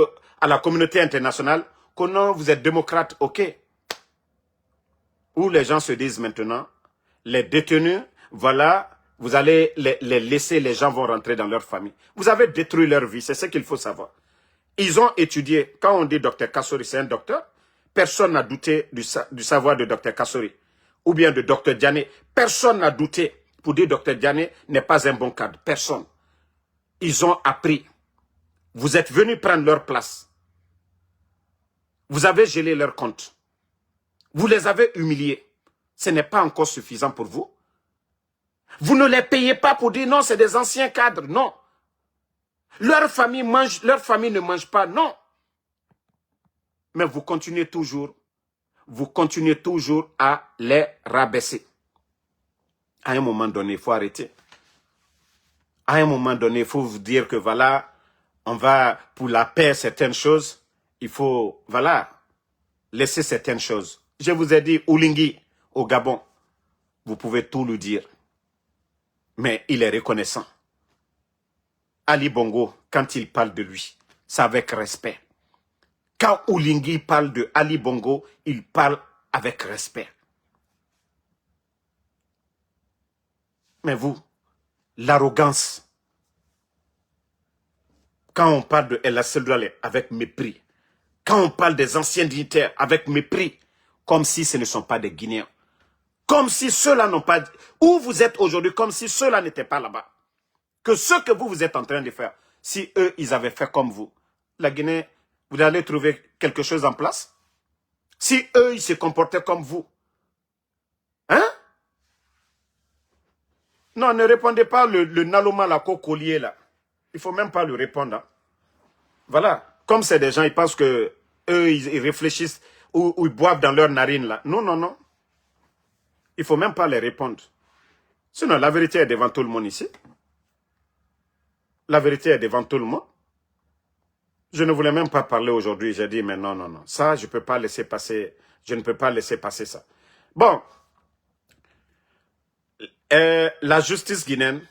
à la communauté internationale que non, vous êtes démocrate, ok. Où les gens se disent maintenant, les détenus, voilà, vous allez les laisser, les gens vont rentrer dans leur famille. Vous avez détruit leur vie, c'est ce qu'il faut savoir. Ils ont étudié, quand on dit Dr Kassori, c'est un docteur, personne n'a douté du savoir de Dr Kassori, ou bien de Dr Diané. Personne n'a douté pour dire Dr Diané n'est pas un bon cadre, personne. Ils ont appris. Vous êtes venus prendre leur place. Vous avez gelé leur compte. Vous les avez humiliés. Ce n'est pas encore suffisant pour vous. Vous ne les payez pas pour dire non, c'est des anciens cadres. Non. Leur famille ne mange pas. Non. Mais vous continuez toujours à les rabaisser. À un moment donné, il faut arrêter. À un moment donné, il faut vous dire que voilà, on va, pour la paix, certaines choses, il faut, voilà, laisser certaines choses. Je vous ai dit, Oulingui, au Gabon, vous pouvez tout lui dire. Mais il est reconnaissant. Ali Bongo, quand il parle de lui, c'est avec respect. Quand Oulingui parle de Ali Bongo, il parle avec respect. Mais vous, l'arrogance, quand on parle de El Asseldouale avec mépris, quand on parle des anciens dignitaires avec mépris, comme si ce ne sont pas des Guinéens. Comme si ceux-là n'ont pas... Où vous êtes aujourd'hui, comme si ceux-là n'étaient pas là-bas. Que ce que vous êtes en train de faire, si eux, ils avaient fait comme vous, la Guinée, vous allez trouver quelque chose en place? Si eux, ils se comportaient comme vous. Hein? Non, ne répondez pas le Naloma Lako collier là. Il ne faut même pas lui répondre. Hein. Voilà. Comme c'est des gens, ils pensent que eux, ils réfléchissent ou ils boivent dans leur narine là. Non, non, non. Il ne faut même pas les répondre. Sinon, la vérité est devant tout le monde ici. La vérité est devant tout le monde. Je ne voulais même pas parler aujourd'hui. J'ai dit, mais non, non, non. Ça, je ne peux pas laisser passer. Je ne peux pas laisser passer ça. Bon. La justice guinéenne.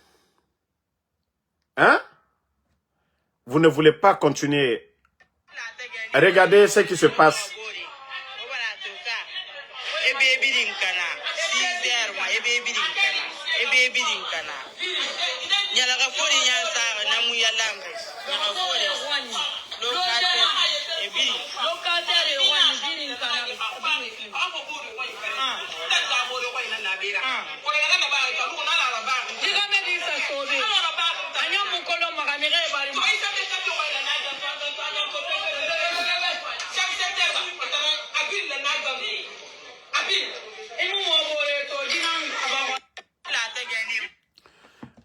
Hein? Vous ne voulez pas continuer. Regardez ce qui se passe.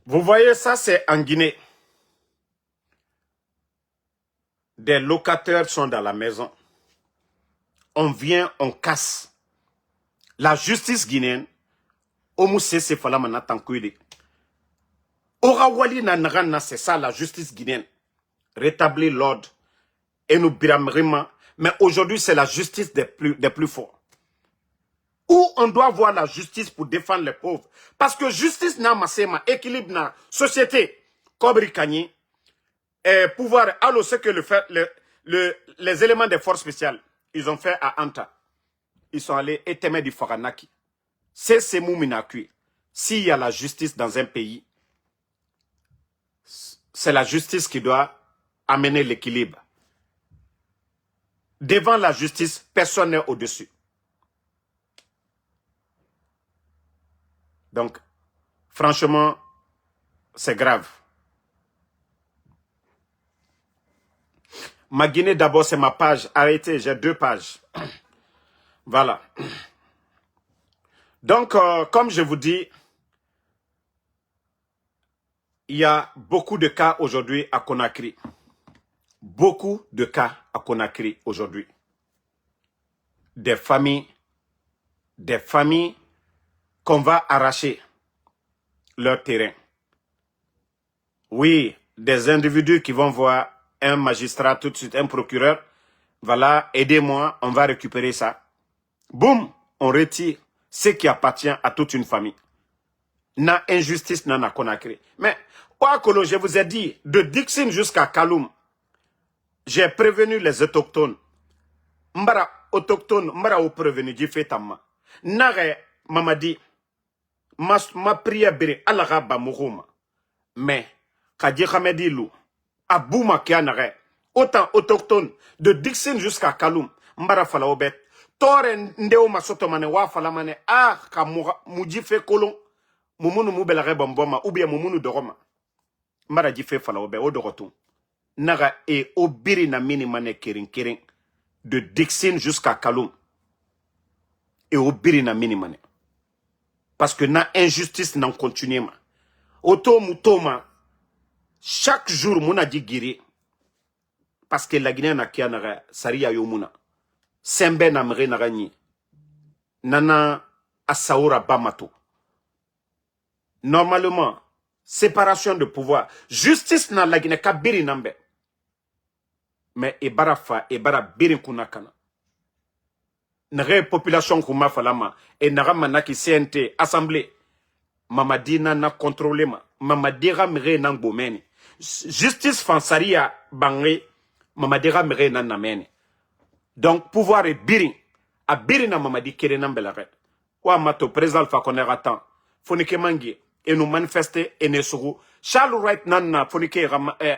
Vous voyez, ça c'est en Guinée. Des locataires sont dans la maison. On vient, on casse. La justice guinéenne, c'est ça la justice guinéenne. Rétablir l'ordre. Et nous biramrima. Mais aujourd'hui, c'est la justice des plus forts. Où on doit voir la justice pour défendre les pauvres. Parce que justice n'a pas équilibre dans la société. Kobri Kanye, pouvoir, alors ce que les éléments des forces spéciales, ils ont fait à Anta. Ils sont allés étemer du Faranaki. C'est Mouminakui. S'il y a la justice dans un pays, c'est la justice qui doit amener l'équilibre. Devant la justice, personne n'est au-dessus. Donc, franchement, c'est grave. Ma Guinée, d'abord, c'est ma page. Arrêtez, j'ai 2 pages. Voilà. Donc, comme je vous dis, il y a beaucoup de cas aujourd'hui à Conakry. Beaucoup de cas à Conakry aujourd'hui. Des familles qu'on va arracher leur terrain. Oui, des individus qui vont voir un magistrat tout de suite, un procureur. Voilà, aidez-moi, on va récupérer ça. Boum, on retire ce qui appartient à toute une famille. Na injustice n'a Conakry. Mais, Ouakolo, je vous ai dit, de Dixon jusqu'à Kaloum, j'ai prévenu les autochtones. Mbara autochtone, mbara ou prévenu, j'ai fait tamma. Nare, mamadi, ma prière bere, alaga ba mouruma. Mais, Kadi Khamedi Lou, Abouma Kianare, autant autochtone, de Dixon jusqu'à Kaloum, mbara fala obet. Tore ndeo masotomane wa falamane, ka mujife kolon, mumunu mubelare bomboma, ou bien mumunu doroma. Mbara jife fala obet, odoroton. Naga e obiri na minimane kering. De Dixon jusqu'à Kaloum. Et obiri na minimane. Parce que na injustice n'en continue ma. Oto mutoma, chaque jour muna di giri. Parce que la Guinée na kia naga, saria yomuna. Sembe na mre naga ni. Nana asaura bamato. Normalement, séparation de pouvoir. Justice na la Guinée kabiri nambe. Mais ebara fa, ebara birin kunakana. Nare population kuma falama. Et nara manaki CNT, assemblée. Mamadina na contrôlé ma. Mamadira mire nan bomeni. Justice fansaria bangé. Mamadira mire nan namene. Donc, pouvoir est birin. A birin na mamadi kere nan belare. Wa mato, président Fakonera attend. Fonike mangi. Et nous manifester et ne sourou. Charles Wright nan na fonike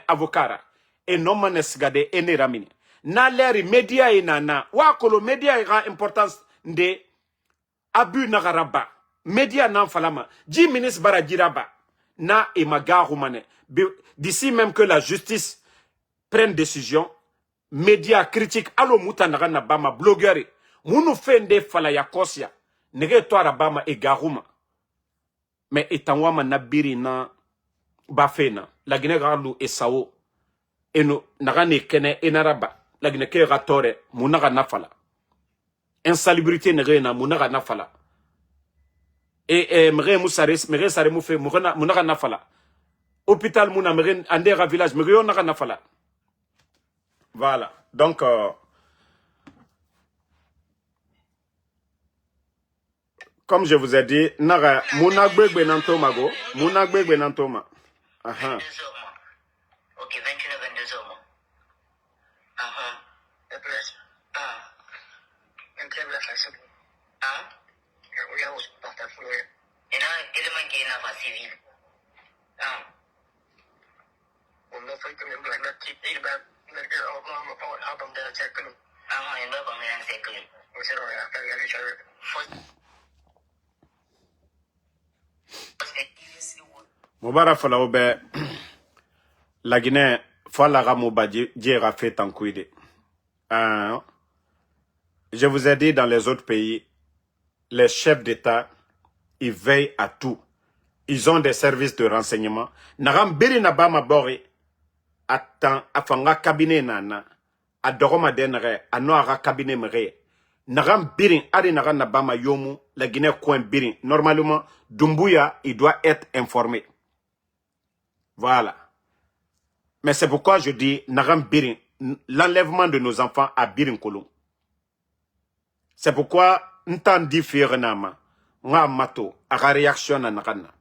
avocara. Et non manes gade et ne ramine. Na l'air média et nana. Wa kolo média ira importance de abus nagaraba. média n'en falama. 10 ministres bara jiraba. Na et maga roumane. D'ici même que la justice prenne décision, médias critiques, allo moutanara na bama, blogueurs, mounou fende fala ya kosia, nege toara bama e garuma. Mais etanwama na biri na bafena, la Guinée garlu e sao, et no, nagane kene enaraba, la Guinée ke ratore, mounaga nafala. Insalubrité nege na mounaga nafala. Et mre mousares, mre sare moufe, mounaga nafala. Hôpital mouna mre andera village, mre yon naga nafala. Voilà. Donc, comme je vous ai dit, Nara, Mounagbe Nantoma go, Mounagbe Nantoma. Aha. Ok, 21 à 22 heures, moi. Aha. Et plus. Ah. Un très bien facile. Ah. Oui, on se partage. Et là, élément qui est là, civil. Ah. On a fait que même la petite île, Mobara Falaobe, la Guinée, Falaga Mobadji, Djera fait en couide. Je vous ai dit, dans les autres pays, les chefs d'État, ils veillent à tout. Ils ont des services de renseignement. Nagam Biri Nabama Bori, attends, afanga cabinet nana, a doroma denere, a noara cabinet mere. Nagam Birin, Ari Nagan Nabama Yomu, la Guinée coin Birin. Normalement, Doumbouya, il doit être informé. Voilà. Mais c'est pourquoi je dis, Nagam Birin, l'enlèvement de nos enfants à Birin Kolou. C'est pourquoi, Ntandi Firenama, Nga Mato, a réaction à Nagana.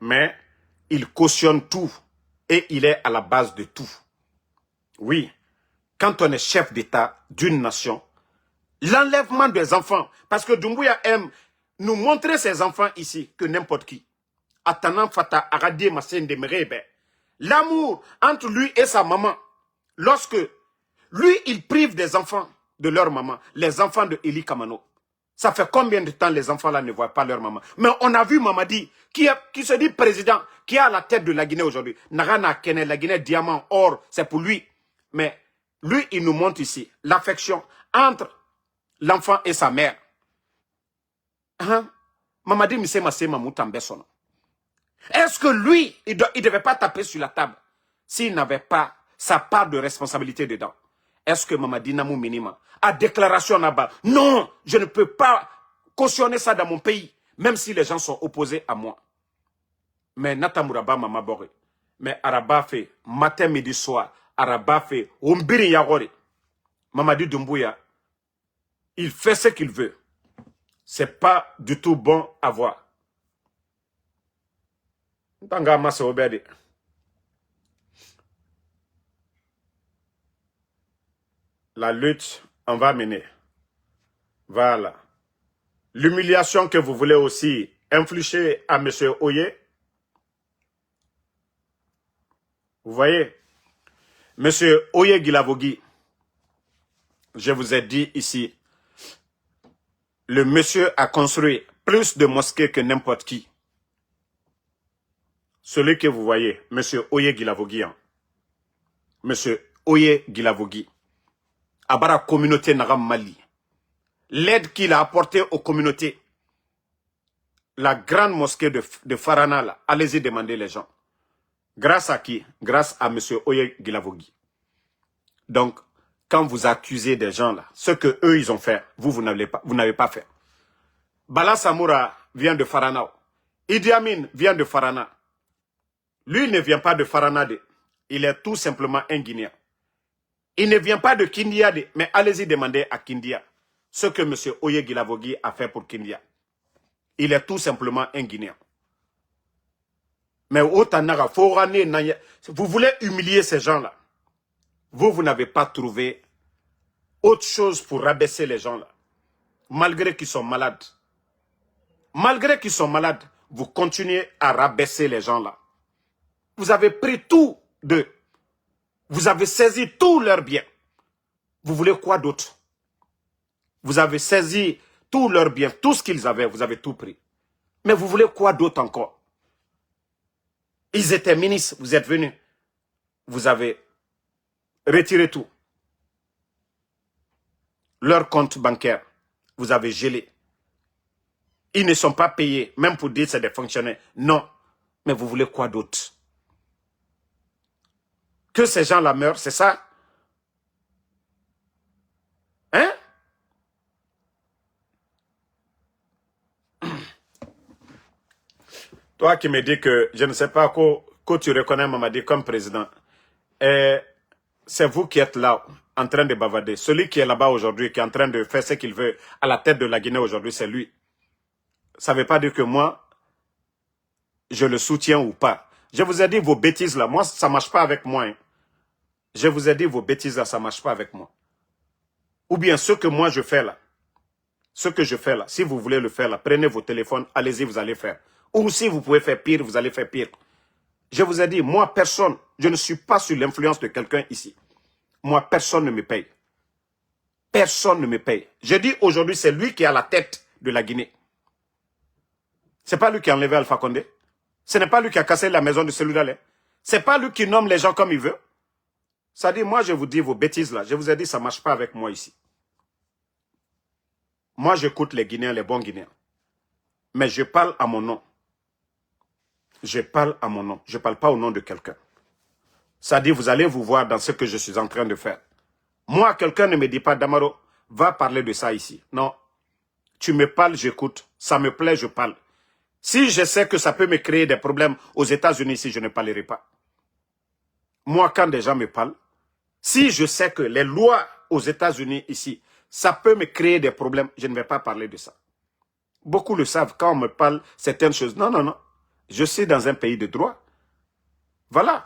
Mais, il cautionne tout. Et il est à la base de tout. Oui, quand on est chef d'État d'une nation, l'enlèvement des enfants, parce que Doumbouya aime nous montrer ses enfants ici, que n'importe qui. Atanan Fata Aradie Massende Merebe. L'amour entre lui et sa maman, lorsque lui, il prive des enfants de leur maman, les enfants de Eli Kamano. Ça fait combien de temps les enfants là ne voient pas leur maman? Mais on a vu Mamadi, qui se dit président, qui est à la tête de la Guinée aujourd'hui. Narana Kene, la Guinée, diamant, or, c'est pour lui. Mais lui, il nous montre ici l'affection entre l'enfant et sa mère. Hein? Mamadi Misema Sema Moutambesono. Est-ce que lui, il ne devait pas taper sur la table s'il n'avait pas sa part de responsabilité dedans? Est-ce que Mamadi Namou Minima a déclaration là-bas? Non, je ne peux pas cautionner ça dans mon pays, même si les gens sont opposés à moi. Mais Natamuraba Mamabore, mais Araba fait matin, midi, soir, Araba fait Umbiri Yagore. Mamadi Doumbouya, il fait ce qu'il veut. C'est pas du tout bon à voir. La lutte, on va mener. Voilà. L'humiliation que vous voulez aussi infliger à M. Oye. Vous voyez, M. Oye Guilavogui, je vous ai dit ici, le monsieur a construit plus de mosquées que n'importe qui. Celui que vous voyez, M. Oye Guilavogui. M. Oye Guilavogui. Abara communauté Naram Mali. L'aide qu'il a apportée aux communautés. La grande mosquée de Farana, là, allez-y demander les gens. Grâce à qui? Grâce à M. Oye Guilavogui. Donc, quand vous accusez des gens là, ce que eux ils ont fait, vous n'avez pas fait. Bala Samoura vient de Farana. Idi Amin vient de Farana. Lui ne vient pas de Farana. Il est tout simplement un Guinéen. Il ne vient pas de Kindia, mais allez-y demander à Kindia ce que M. Oye Guilavogui a fait pour Kindia. Il est tout simplement un Guinéen. Mais vous voulez humilier ces gens-là. Vous n'avez pas trouvé autre chose pour rabaisser les gens-là. Malgré qu'ils sont malades. Malgré qu'ils sont malades, vous continuez à rabaisser les gens-là. Vous avez pris tout d'eux. Vous avez saisi tous leurs biens. Vous voulez quoi d'autre? Vous avez saisi tous leurs biens, tout ce qu'ils avaient, vous avez tout pris. Mais vous voulez quoi d'autre encore? Ils étaient ministres, vous êtes venus. Vous avez retiré tout. Leur compte bancaire, vous avez gelé. Ils ne sont pas payés, même pour dire que c'est des fonctionnaires. Non. Mais vous voulez quoi d'autre? Que ces gens-là meurent, c'est ça? Hein? Toi qui me dis que je ne sais pas que tu reconnais Mamadi comme président, c'est vous qui êtes là en train de bavarder. Celui qui est là-bas aujourd'hui, qui est en train de faire ce qu'il veut à la tête de la Guinée aujourd'hui, c'est lui. Ça ne veut pas dire que moi, je le soutiens ou pas. Je vous ai dit vos bêtises là, moi ça ne marche pas avec moi. Hein. Je vous ai dit vos bêtises là, ça ne marche pas avec moi. Ou bien ce que moi je fais là, ce que je fais là, si vous voulez le faire là, prenez vos téléphones, allez-y, vous allez faire. Ou si vous pouvez faire pire, vous allez faire pire. Je vous ai dit, moi personne, je ne suis pas sous l'influence de quelqu'un ici. Moi personne ne me paye. Personne ne me paye. Je dis aujourd'hui, c'est lui qui est à la tête de la Guinée. Ce n'est pas lui qui a enlevé Alpha Condé. Ce n'est pas lui qui a cassé la maison de celui-là. Ce n'est pas lui qui nomme les gens comme il veut. Ça dit, moi je vous dis vos bêtises là. Je vous ai dit, ça ne marche pas avec moi ici. Moi j'écoute les Guinéens, les bons Guinéens. Mais je parle à mon nom. Je parle à mon nom. Je ne parle pas au nom de quelqu'un. Ça dit, vous allez vous voir dans ce que je suis en train de faire. Moi, quelqu'un ne me dit pas, Damaro, va parler de ça ici. Non. Tu me parles, j'écoute. Ça me plaît, je parle. Si je sais que ça peut me créer des problèmes aux États-Unis, si je ne parlerai pas. Moi, quand des gens me parlent, si je sais que les lois aux États-Unis ici, ça peut me créer des problèmes, je ne vais pas parler de ça. Beaucoup le savent quand on me parle certaines choses. Non, non, non. Je suis dans un pays de droit. Voilà.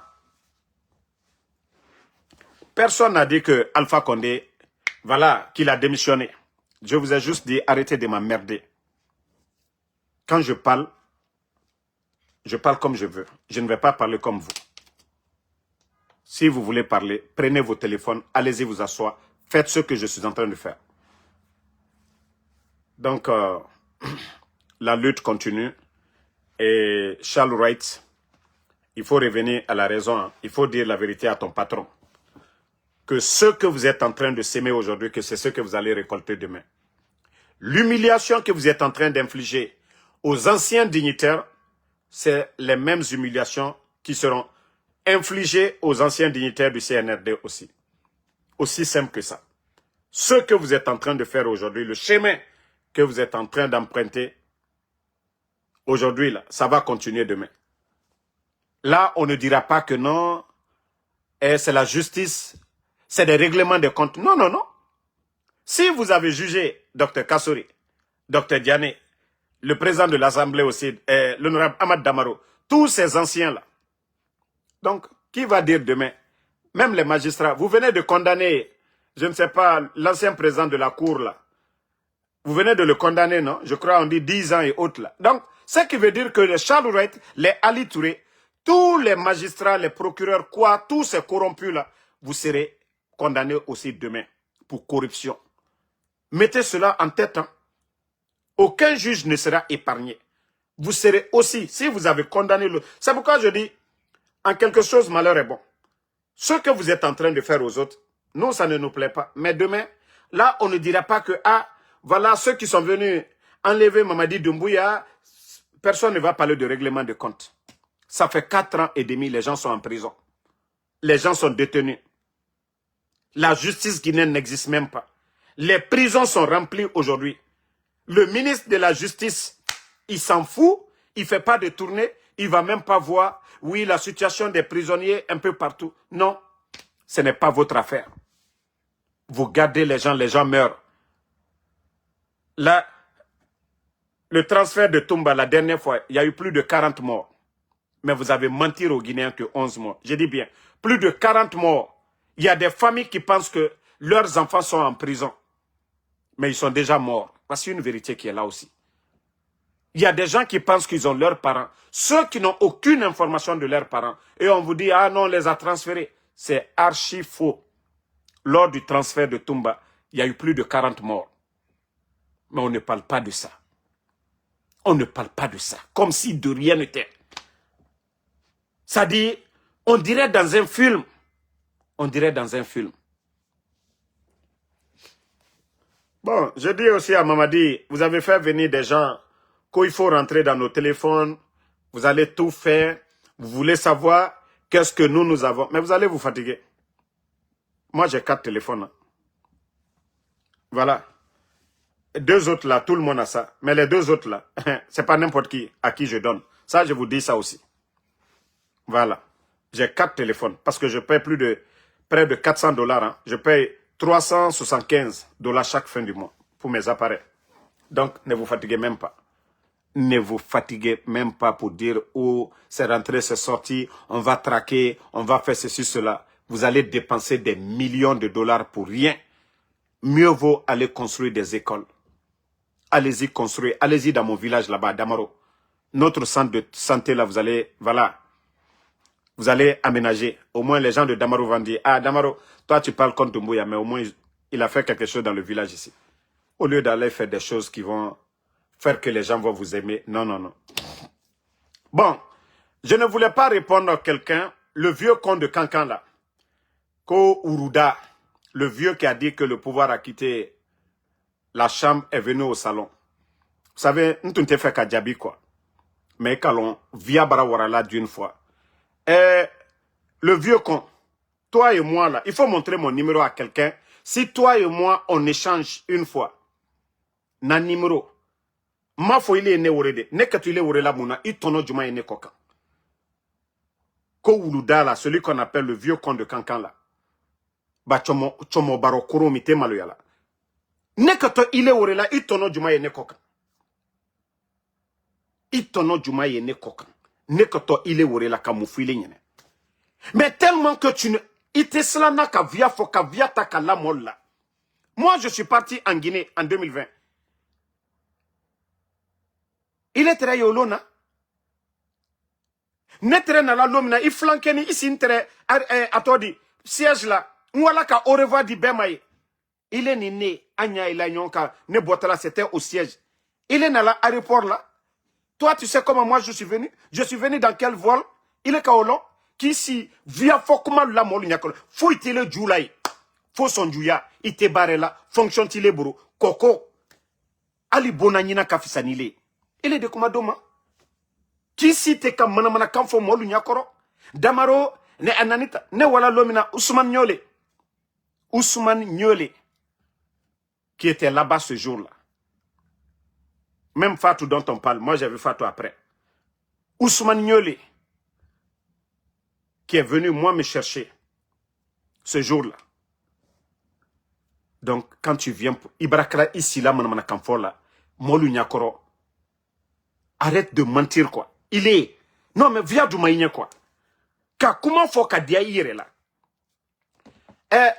Personne n'a dit que Alpha Condé, voilà, qu'il a démissionné. Je vous ai juste dit, arrêtez de m'emmerder. Quand je parle comme je veux. Je ne vais pas parler comme vous. Si vous voulez parler, prenez vos téléphones, allez-y vous asseoir, faites ce que je suis en train de faire. Donc, la lutte continue. Et Charles Wright, il faut revenir à la raison. Hein. Il faut dire la vérité à ton patron. Que ce que vous êtes en train de s'aimer aujourd'hui, que c'est ce que vous allez récolter demain. L'humiliation que vous êtes en train d'infliger aux anciens dignitaires, c'est les mêmes humiliations qui seront infligées aux anciens dignitaires du CNRD aussi. Aussi simple que ça. Ce que vous êtes en train de faire aujourd'hui, le chemin que vous êtes en train d'emprunter aujourd'hui, là, ça va continuer demain. Là, on ne dira pas que non, c'est la justice, c'est des règlements de comptes. Non, non, non. Si vous avez jugé Dr Kassouri, Dr Diané, le président de l'Assemblée aussi, l'honorable Ahmad Damaro, tous ces anciens-là. Donc, qui va dire demain, même les magistrats, vous venez de condamner, je ne sais pas, l'ancien président de la Cour, là. Vous venez de le condamner, non? Je crois on dit 10 ans et autres, là. Donc, ce qui veut dire que les Charles Wright, les Ali Touré, tous les magistrats, les procureurs, quoi, tous ces corrompus-là, vous serez condamnés aussi demain pour corruption. Mettez cela en tête, hein. Aucun juge ne sera épargné. Vous serez aussi, si vous avez condamné le... C'est pourquoi je dis, en quelque chose, malheur est bon. Ce que vous êtes en train de faire aux autres, nous, ça ne nous plaît pas. Mais demain, là, on ne dira pas que, ah, voilà, ceux qui sont venus enlever Mamadi Doumbouya, personne ne va parler de règlement de compte. Ça fait 4 ans et demi, les gens sont en prison. Les gens sont détenus. La justice guinéenne n'existe même pas. Les prisons sont remplies aujourd'hui. Le ministre de la Justice, il s'en fout, il ne fait pas de tournée, il ne va même pas voir, oui, la situation des prisonniers un peu partout. Non, ce n'est pas votre affaire. Vous gardez les gens meurent. Là, le transfert de Toumba, la dernière fois, il y a eu plus de 40 morts. Mais vous avez menti aux Guinéens que 11 morts. Je dis bien, plus de 40 morts. Il y a des familles qui pensent que leurs enfants sont en prison. Mais ils sont déjà morts. Voici une vérité qui est là aussi. Il y a des gens qui pensent qu'ils ont leurs parents. Ceux qui n'ont aucune information de leurs parents. Et on vous dit, ah non, on les a transférés. C'est archi faux. Lors du transfert de Toumba, il y a eu plus de 40 morts. Mais on ne parle pas de ça. On ne parle pas de ça. Comme si de rien n'était. Ça dit, on dirait dans un film. On dirait dans un film. Bon, je dis aussi à Mamadi, vous avez fait venir des gens qu'il faut rentrer dans nos téléphones. Vous allez tout faire. Vous voulez savoir qu'est-ce que nous avons. Mais vous allez vous fatiguer. Moi, j'ai 4 téléphones. Voilà. 2 autres là, tout le monde a ça. Mais les 2 autres là, c'est pas n'importe qui à qui je donne. Ça, je vous dis ça aussi. Voilà. J'ai 4 téléphones parce que je paye près de 400 $. Hein. Je paye 375 $ chaque fin du mois pour mes appareils. Donc, ne vous fatiguez même pas. Ne vous fatiguez même pas pour dire où c'est rentré, c'est sorti, on va traquer, on va faire ceci, cela. Vous allez dépenser des millions de dollars pour rien. Mieux vaut aller construire des écoles. Allez-y construire. Allez-y dans mon village là-bas, à Damaro. Notre centre de santé là, vous allez, voilà. Vous allez aménager. Au moins, les gens de Damaro vont dire, ah, Damaro, toi, tu parles contre Doumbouya, mais au moins, il a fait quelque chose dans le village ici. Au lieu d'aller faire des choses qui vont faire que les gens vont vous aimer. Non, non, non. Bon, je ne voulais pas répondre à quelqu'un, le vieux con de Cancan là, Ko Uruda, le vieux qui a dit que le pouvoir a quitté la chambre est venu au salon. Vous savez, nous t'avons fait Kadjabi quoi. Mais qu'allons, via Barawarala d'une fois. Le vieux con, toi et moi là, il faut montrer mon numéro à quelqu'un. Si toi et moi, on échange une fois, na numéro, ma fo il est né orede, ne que tu il est orela mouna, il tono juma ene koka. Ko Wuluda là, celui qu'on appelle le vieux con de Cancan là. Ba chomo baro kuro mite maloyala. Ne que to il est orela, il tono juma ene koka. Il tono juma ene koka. Ne que to il est orela kamufile nyene. Mais tellement que tu ne... Iteslana ka via fo ka via ta ka la molla. Moi, je suis parti en Guinée en 2020. Il est très yolona. Netre na la lomina, il flankeni ici intere atodi siège là. Ouala ka au revoir di bemaye. Il est né Anya ila nyonka ne botala c'était au siège. Il est dans l'aéroport là. Toi, tu sais comment moi je suis venu? Je suis venu dans quel vol? Il est kaolon. Qui si via fokuma la molu nyakolo faut itele julai faut son juya ite barela fonction tile buru koko ali bonanyina kafisanile il est de komadoma qui si te kam mana kam fo molu nyakoro Damaro ne ananita ne wala lomina Ousmane Nyole qui était là-bas ce jour-là. Même Fatou dont on parle, moi j'ai vu Fatou après. Ousmane Nyole qui est venu, moi, me chercher ce jour-là. Donc, quand tu viens, Ibrakala ici, là, manamana kamfor là, Molu Nyakoro, arrête de mentir, quoi. Il est, non, mais viens du maïne, quoi. Car comment faut qu'à dia ire là?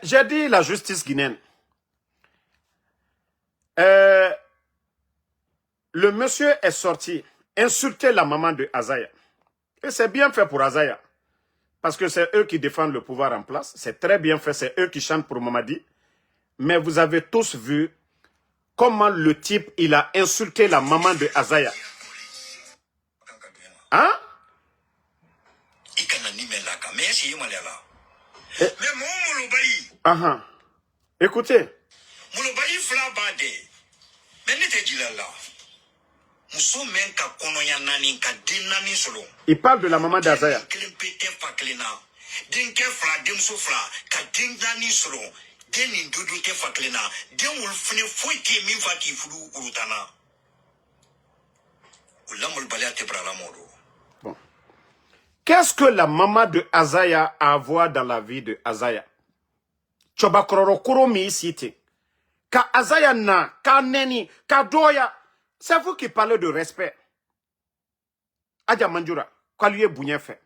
J'ai dit la justice guinéenne. Le monsieur est sorti, insulter la maman de Azaya. Et c'est bien fait pour Azaya. Parce que c'est eux qui défendent le pouvoir en place. C'est très bien fait. C'est eux qui chantent pour Mamadi. Mais vous avez tous vu comment le type, il a insulté la maman de Azaya. Hein? Écoutez. Il parle de la maman d'Azaya. Bon. Qu'est-ce que la maman de Azaya a à voir dans la vie de Azaya? Ka Azaya na, ka neni, ka doya. C'est vous qui parlez de respect. Adja Manjura, quoi lui est bougné fait.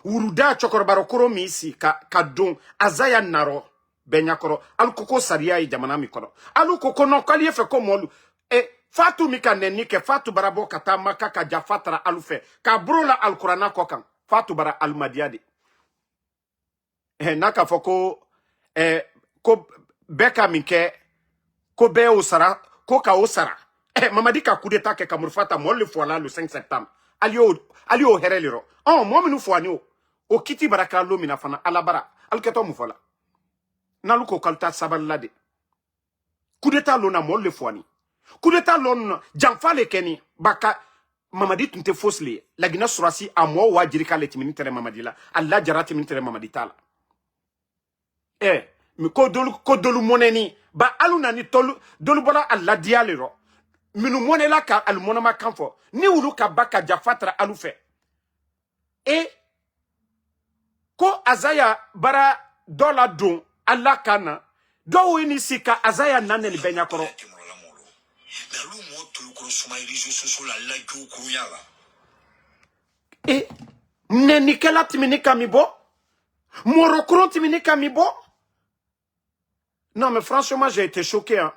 Uruda chokorbaro koro mi ici, ka don, Azaya naro, benyakoro, alu koko saria i jamana mikoro. Alu koko non, quoi lui est fait comme olu. Et Fatou mika neni ke Fatou barabo kata maka ka jafatra alu fe. Ka brola al Qurana kokan. Fatou bara al madiade. Naka foko, ko beka minke, ko be o sara ko ka o sara mamadi ka coup d'état ke kamurfata mo le fola le 5 septembre alio hereliro mo minu foani o kiti baraka lo mina fana alabara alketo mu fola nalu ko kalta sabalade coup d'état lo na mo le foani coup d'état lo janfa le keni baka mamadi tunte fosle lagina surasi amo wajiri ka letimini tere mamadi la alla jarati min tere mamadi tala mi ko dolu moneni ba aluna ni tolu dolu bola alla dialero minu monela ka al monama kanfo ni wulu ka baka jafatra alufe ko azaya bara dola don alla kana do ni sika azaya nanel benyakoro neni kela timini kamibo morokron timini kamibo. Non mais franchement j'ai été choqué hein.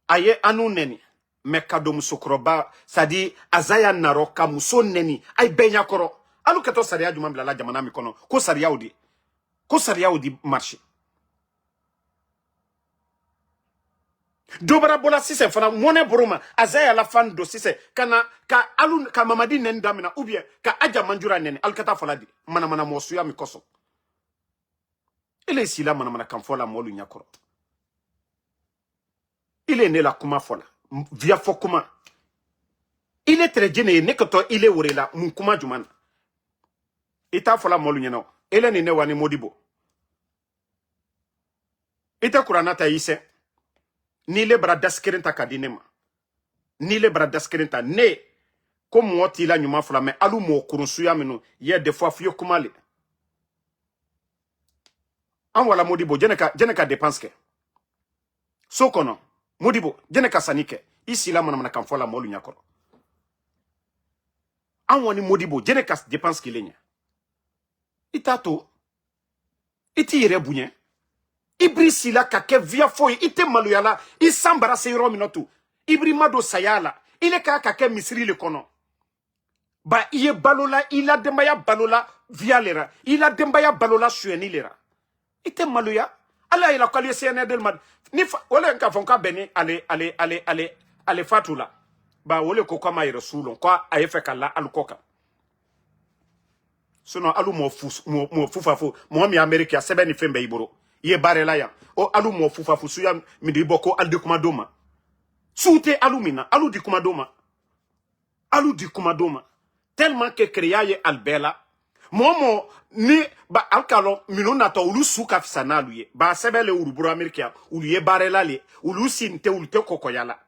Aye anu neni mekado musokroba sadi azaya naro kamuso neni ay benyakoro alu keto saria juma bila la jamana mi kono ko saria odi marché dobara bola sise fana mone boroma azaya la fan do sise kana ka alu ka mamadi nen damina ou bien ka aja manjura neni alkata faladi mana mosuya mi koso ele sila mana kamfola molu nyakoro il est né la kuma fola via fokuma il est très gêné ne koto il est worela mun kuma jumana ita fola molu nyano ele ne wani modibo ita kuranata yise ni le bra daskerenta kadinema ni le bra daskerenta ne ko moti la nyuma fola me alu mo kurunsuya minu ye des fois fiyo kumale an wala modibo jeneka dépense ke sokono modibo jeneka sanike ici la mana kan fola molu nyakoro an wani modibo jeneka dépense ke lenya itato iti yere bunye ibrisi la ka ke via foy ite maluyala isambara seyro minotu ibri mado sayala ile ka ke misri le kono ba iye balola ila dembaya balola via lera ila dembaya balola sueni lera ite maluya ala ila kwali CNR del mad ni wala nka fonka beni ale fatula ba wole ko kama rasulon kwa ayefe kala alukoka sono alu mo fufafo mo mi america sebeni fembe iboro ye barela ya o alu mo fufafo suya mi di boko al de kumadoma soute alumina alu di kumadoma tellement que créaye albela momo ni ba alkalo minuna to ulu suka fisana luye ba sebele uruburu amerika ulu ye barela le ulu sinte ulu te kokoyala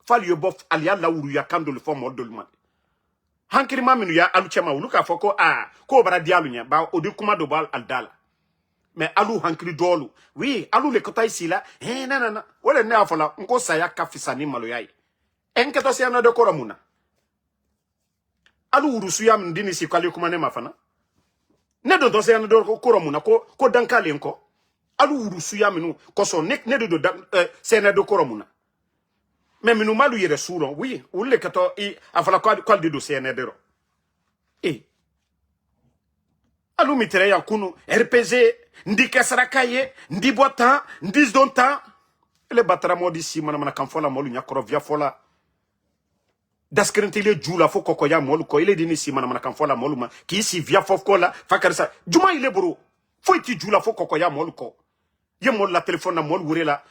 fali yo bof aliala uru ya kandol fo modolman hankiri ma minu ya alu chema ulu ka foko ko bara dialu nya ba odi kuma do bal aldala mais alu hankiri dolu oui alu le kota ici là nanana wala ne afola nko saya ka fisani malo yayi enketo se na de koramuna alu uru suya mndini si kwali kuma ne mafana ne do se na do koromuna ko dankale nko alu uru suya minu koso ne do se na do koromuna mais minu malu yere suron oui ulle kato afala kwal de do se na dero alu mitere ya kunu RPG ndi kesrakaye ndi bota ndi zonta le batara modi si mana kamfola molu nyakoro via fola daskrente ile jula fo koko ya molu ko ile dini si mana kamfola molu ma ki si via fofko la fakarisa juma ile bro fo iti jula fo koko ya molu ko ye molu la telephone na molu wurela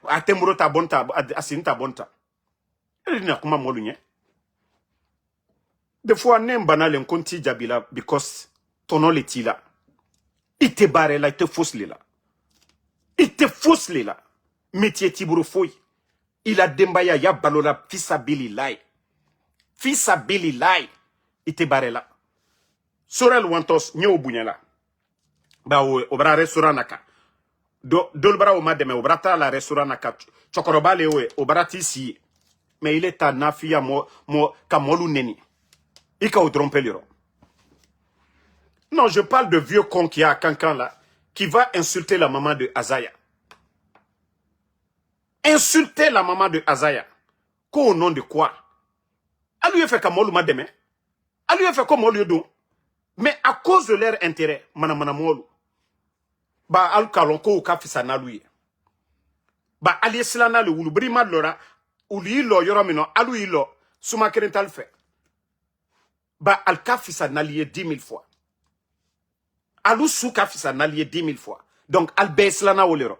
atemuro ta bonta asinta bonta ile dini akuma molu nye des fois nem banal en konti jabila because tono letila ite bare la ite fausse la métier tiburu foy il a dembaya ya balola fisabili lai ite bare la sorel wantos nyo bunyala ba obra restaurant naka dolbara o mademe obrata la restaurant naka chokoroba lewe obrati si mais il est à nafia mo kamolu neni ika o tromper liro. Non, je parle de vieux con qui a quelqu'un là, qui va insulter la maman de Azaya. Insulter la maman de Azaya. Qu'au nom de quoi? Elle lui a fait comme on demain. Elle lui a fait comme on lui a. Mais à cause de leur intérêt, manamolu. Ba al kalon ko ka fisana lui. Ba ali silana le wulu brima lora uli lo yoro mino alu ilo suma kerental fe. Ba al kafisa naliye 10 000 fois. Alu sou kafisa naliye 10 000 fois. Donc al beslana olero.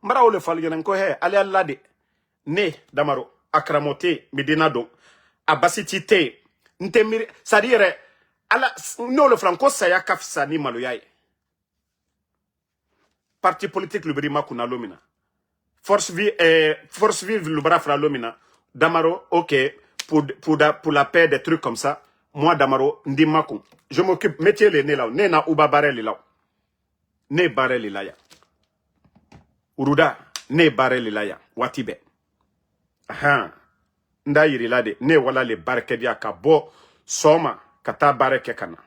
Mara ole fal yenen ko he ali allade ne damaro akramote medina don abasiti te ntemiri sadire ala no le franco saya kafisa ni maloyaye. Parti politique le brima kuna lomina. Force vive le bras fra lomina. Damaro, ok, pour la paix, des trucs comme ça. Moi, Damaro, ndimakou. Je m'occupe, mettez les nez là. Ne na uba barel là. Ne barel là ya. Uruda, ne barel là ya. Watibe. Aha. Nda yiri là de. Ne wala le barkedia ka bo. Soma, kata bareke kana.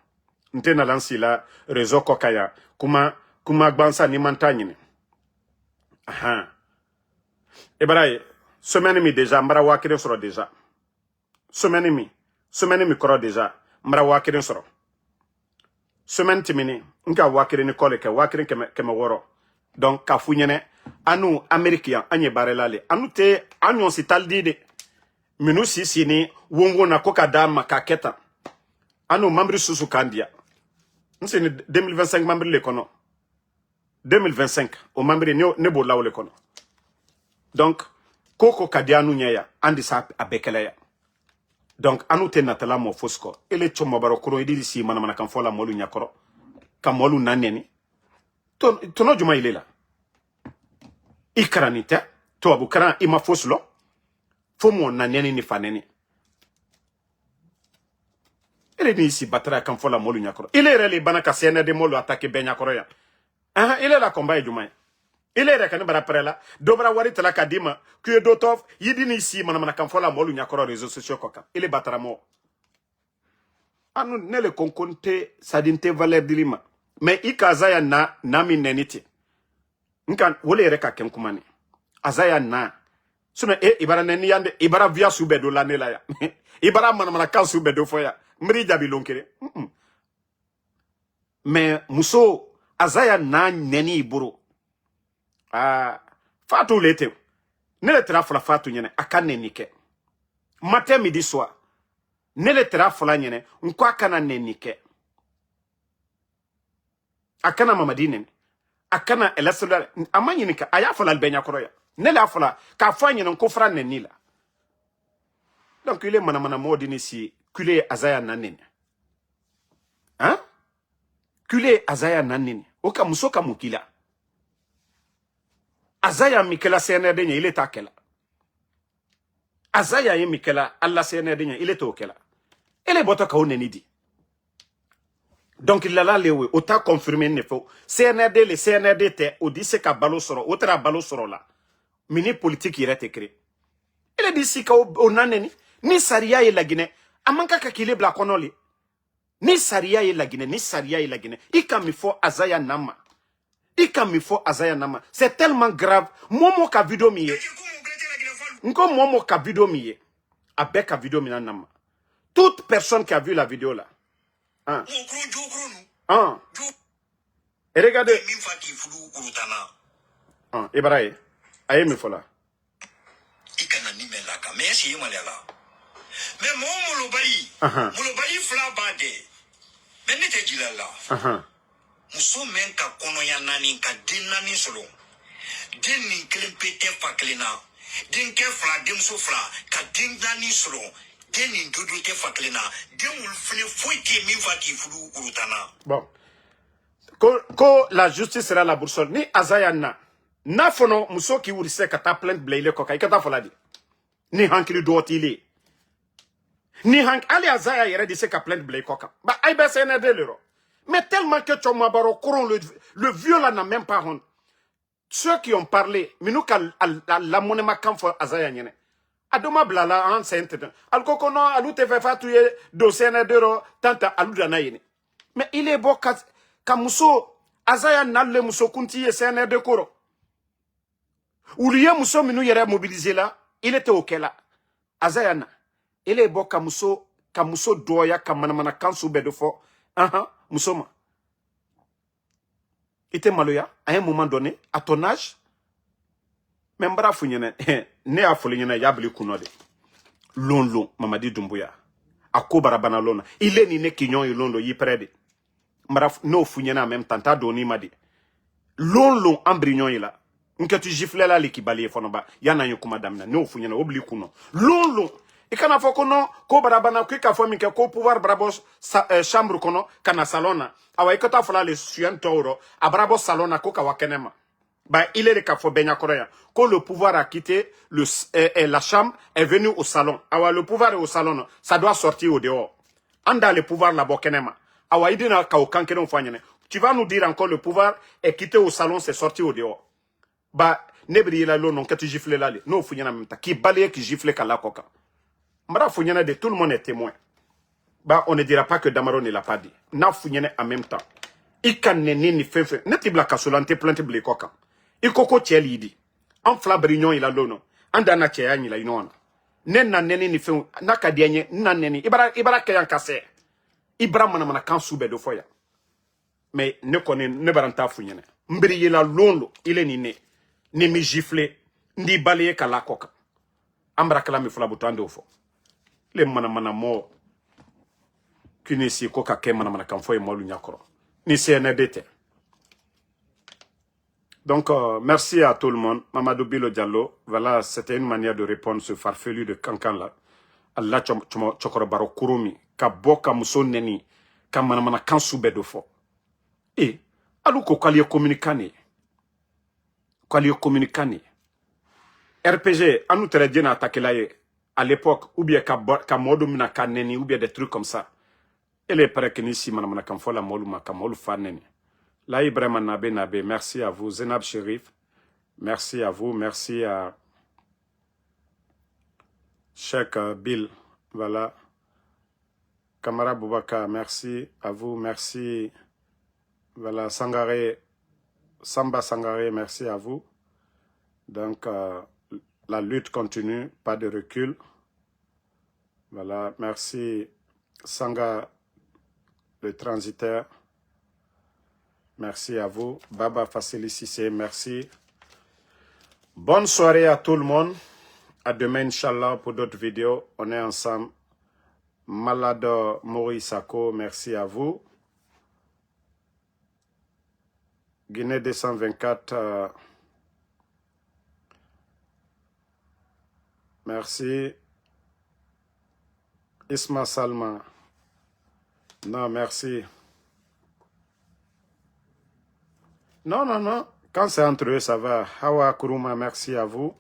Nte na lansi la, réseau kokaya. Kuma gbansa ni mantanyine. Aha. Ebraye, semaine mi déjà, mbara wakire soro déjà. Semaine mi koro déjà, mbara wakire soro. Semaine timini, nka wakire ni kole ke wakire keme woro. Donc, ka funyene, anu Amerikian, anye barelale. Anu te, anyon si taldi de. Minu si ni, wongo na koka dama kaketa. Anu mambri susu kandia. Nsi ni 2025 mambri le kono. 2025, o mambri nebo lao le kono. Donc, koko kadianu nyaya, andi sa abekeleya. Donc, anu te natala mo fosko. Ele chomo baro kuro idiri si manamana kanfola molu nyakoro. Kamolu naneni. Tono juma ilela. Ikaranite. To abukara ima foslo. Fomo naneni ni faneni. Ele ni isi batara kanfola molu nyakoro. Ile rele banaka sene de molu atake ben nyakoro ya. Aha, ile la komba juma. Il est reconnu par après là. Dobra wari tala kadima. Que d'autres yidini ici manamana kanfola molu nyakoro réseaux sociaux koka. Il est bataramo. Anu ne le konkonte sadinte valeur dilima. Mais ikazaya na nami neniti. Nkan wole reka kenkumani. Azaya na. Suna ibara neni yande ibara via subedo la nela ya. Ibara manamana kan subedo foya. Mri jabi lonkere. Mais muso azaya na neni iburu. Fatou lete. Ne le trafla fatou nyene akane nike. Matin midi soir. Ne le trafla nyene nkwa kana nenike. Akana mamadine. Akana elasula amanyi nika ayafala albenya koroya. Ne le afala ka fanye nko fra nenila. Donc il est manamana modini si kule azaya nanene. Hein? Kule azaya nanene. Oka musoka mukila. Azaya Mikela CNRD il est à quel? Azaya Mikela Allah CNRD il est au quel? Elle est botta ka onenidi. Donc il a là lewe ota confirmé ne faut CNRD le CNRD te o dit ka balo soro otra balo soro la mini politique il est écrit. Elle dit si ka onaneni ni saria ye la Guinée amanka ka kile bla konoli ni saria ye la Guinée ni saria ye la Guinée ikami fo Azaya nama. Ikami fo Azaya nama. C'est tellement grave. Momo ka video miye. Nko momo ka video miye. Abe ka video mina nama. Toute personne qui a vu la vidéo là. Hein. Hein. Et regardez. Hein. Ibraye. Aye me fola. Ikana ni melaka. Mais si yemalela. Mais momo lo bali. Mo lo bali fla bade. Mais ne te jilala. Muso men ka kono ya nani ka din nani solo din ni kelen pete faklina din ke fla dem so fla ka din nani solo din ni dudu te faklina din wul fini foiti mi fati fulu urutana. Bon, ko la justice sera la boursole ni Azaya na fono muso ki wurise ka ta plainte blayle ko kay ka ta fola di ni hankili dotili ni hank ali Azaya yere di se ka plainte blayle ko ka ba ay be CNRD lero. Mais tellement que Tchomabaro Koron, le vieux là n'a même pas honte. Ceux qui ont parlé, Minouka la monema kamfo Azaya nyene. Adoma blala en sainte. Alko kono alu te fait fatouiller dossier d'euro tanta alu dana yene. Mais il est beau kamuso Azaya nalle muso kunti CNR de Koro. Ouliye muso minou yere mobilisé là, il était au là. Azaya na. Il est beau kamuso doya kamanamana kansu bedofo. Moussoma. Il était maloya à un moment donné, à ton âge. Mais mbra funyene ne a funyene yabli kunode. Lon Mamadi Doumbouya. Ako barabana lona. Il est ni ne kinyon londo yi prede. Mbra no funyene en même temps ta doni madi. Lon ambrignon yi la. Nke tu gifle la li ki bali fonoba. Yana yo kuma damna. No funyene obli kuno. Lon. E kana foko no ko barabana ko ka fo mi ke ko pouvoir brabos chambre kono kana salona. Awa ikota fola le suen toro. A brabos salona ko ka wakenema. Bah, il est le kafo benya korea. Quand le pouvoir a quitté la chambre, est venu au salon. Awa, le pouvoir est au salon, ça doit sortir au dehors. Anda le pouvoir la bokenema. Awa, idina ka au kankeno fanyene. Tu vas nous dire encore le pouvoir est quitté au salon, c'est sorti au dehors. Bah, nebri la lo non que tu gifles là. Non, funyana même ta. Qui balaye qui gifle kala koka. Mara funyana de tout le monde est témoin. Bah, on ne dira pas que Damaro ne l'a pas dit. Na funyana en même temps. Ikan ne ni fefe. Netibla kasolante plante ble koka. Ikoko tiel yidi. En flabrignon ila lono. Andana tia ni la inona. Nena neni ni fe naka dienye na neni. Ibara kayan kase. Ibra mana kan soube do foya. Mais ne connaît ne baranta funyene. Mbiri yela londo ile ni ne. Ni mi gifle ndi balaye kala koka. Ambra kala mi flabuto ande ofo. Le mana mo. Kini si koka ke mana kan foye molu nyakoro. Ni CNDT. Donc, merci à tout le monde. Mamadou Bilo Diallo, voilà, c'était une manière de répondre ce farfelu de Kankan là. Allah chokoro baro kurumi, ka boka muso neni, ka manamana kansu bedo fo. Et, aluko kwaliye communicane. RPG, anu tere djena atakelaye, à l'époque, ou bien ka modu mina ka neni, ou bien des trucs comme ça. Et les prékenisi manamana kanfo la molu ma kamolu fa neni. Là, Ibrahim Nabe, merci à vous. Zenab Sherif, merci à vous. Merci à Cheikh Bill, voilà. Kamara Boubaka, merci à vous. Merci, voilà. Samba Sangare, merci à vous. Donc, la lutte continue, pas de recul. Voilà, merci Sanga, le transitaire. Merci à vous. Baba Fassili Sissé, merci. Bonne soirée à tout le monde. À demain, Inch'Allah, pour d'autres vidéos. On est ensemble. Malado Maurice Sako, merci à vous. Guinée 224, merci. Isma Salma, non, merci. Non. Quand c'est entre eux, ça va. Hawa Kuruma, merci à vous.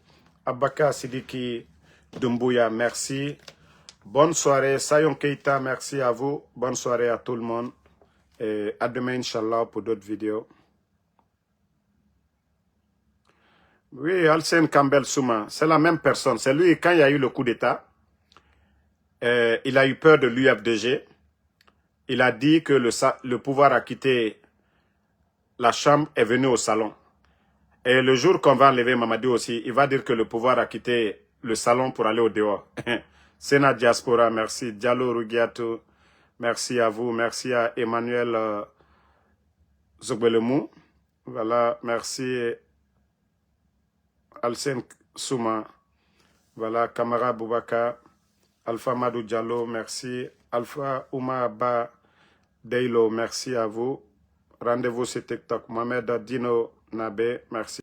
Abaka Sidiki Doumbouya, merci. Bonne soirée. Sayon Keita, merci à vous. Bonne soirée à tout le monde. Et à demain, Inch'Allah, pour d'autres vidéos. Oui, Alsen Campbell Souma, c'est la même personne. C'est lui, quand il y a eu le coup d'État, il a eu peur de l'UFDG. Il a dit que le pouvoir a quitté la chambre, est venu au salon. Et le jour qu'on va enlever Mamadi aussi, il va dire que le pouvoir a quitté le salon pour aller au dehors. Sénat Diaspora, merci. Diallo Rugiato, merci à vous. Merci à Emmanuel Zogbelemou. Voilà, merci. Alsen Souma. Voilà, Kamara Boubaka. Alpha Madou Diallo, merci. Alpha Ouma Ba Deilo, merci à vous. Rendez-vous sur TikTok. Mohamed Dino Nabe, merci.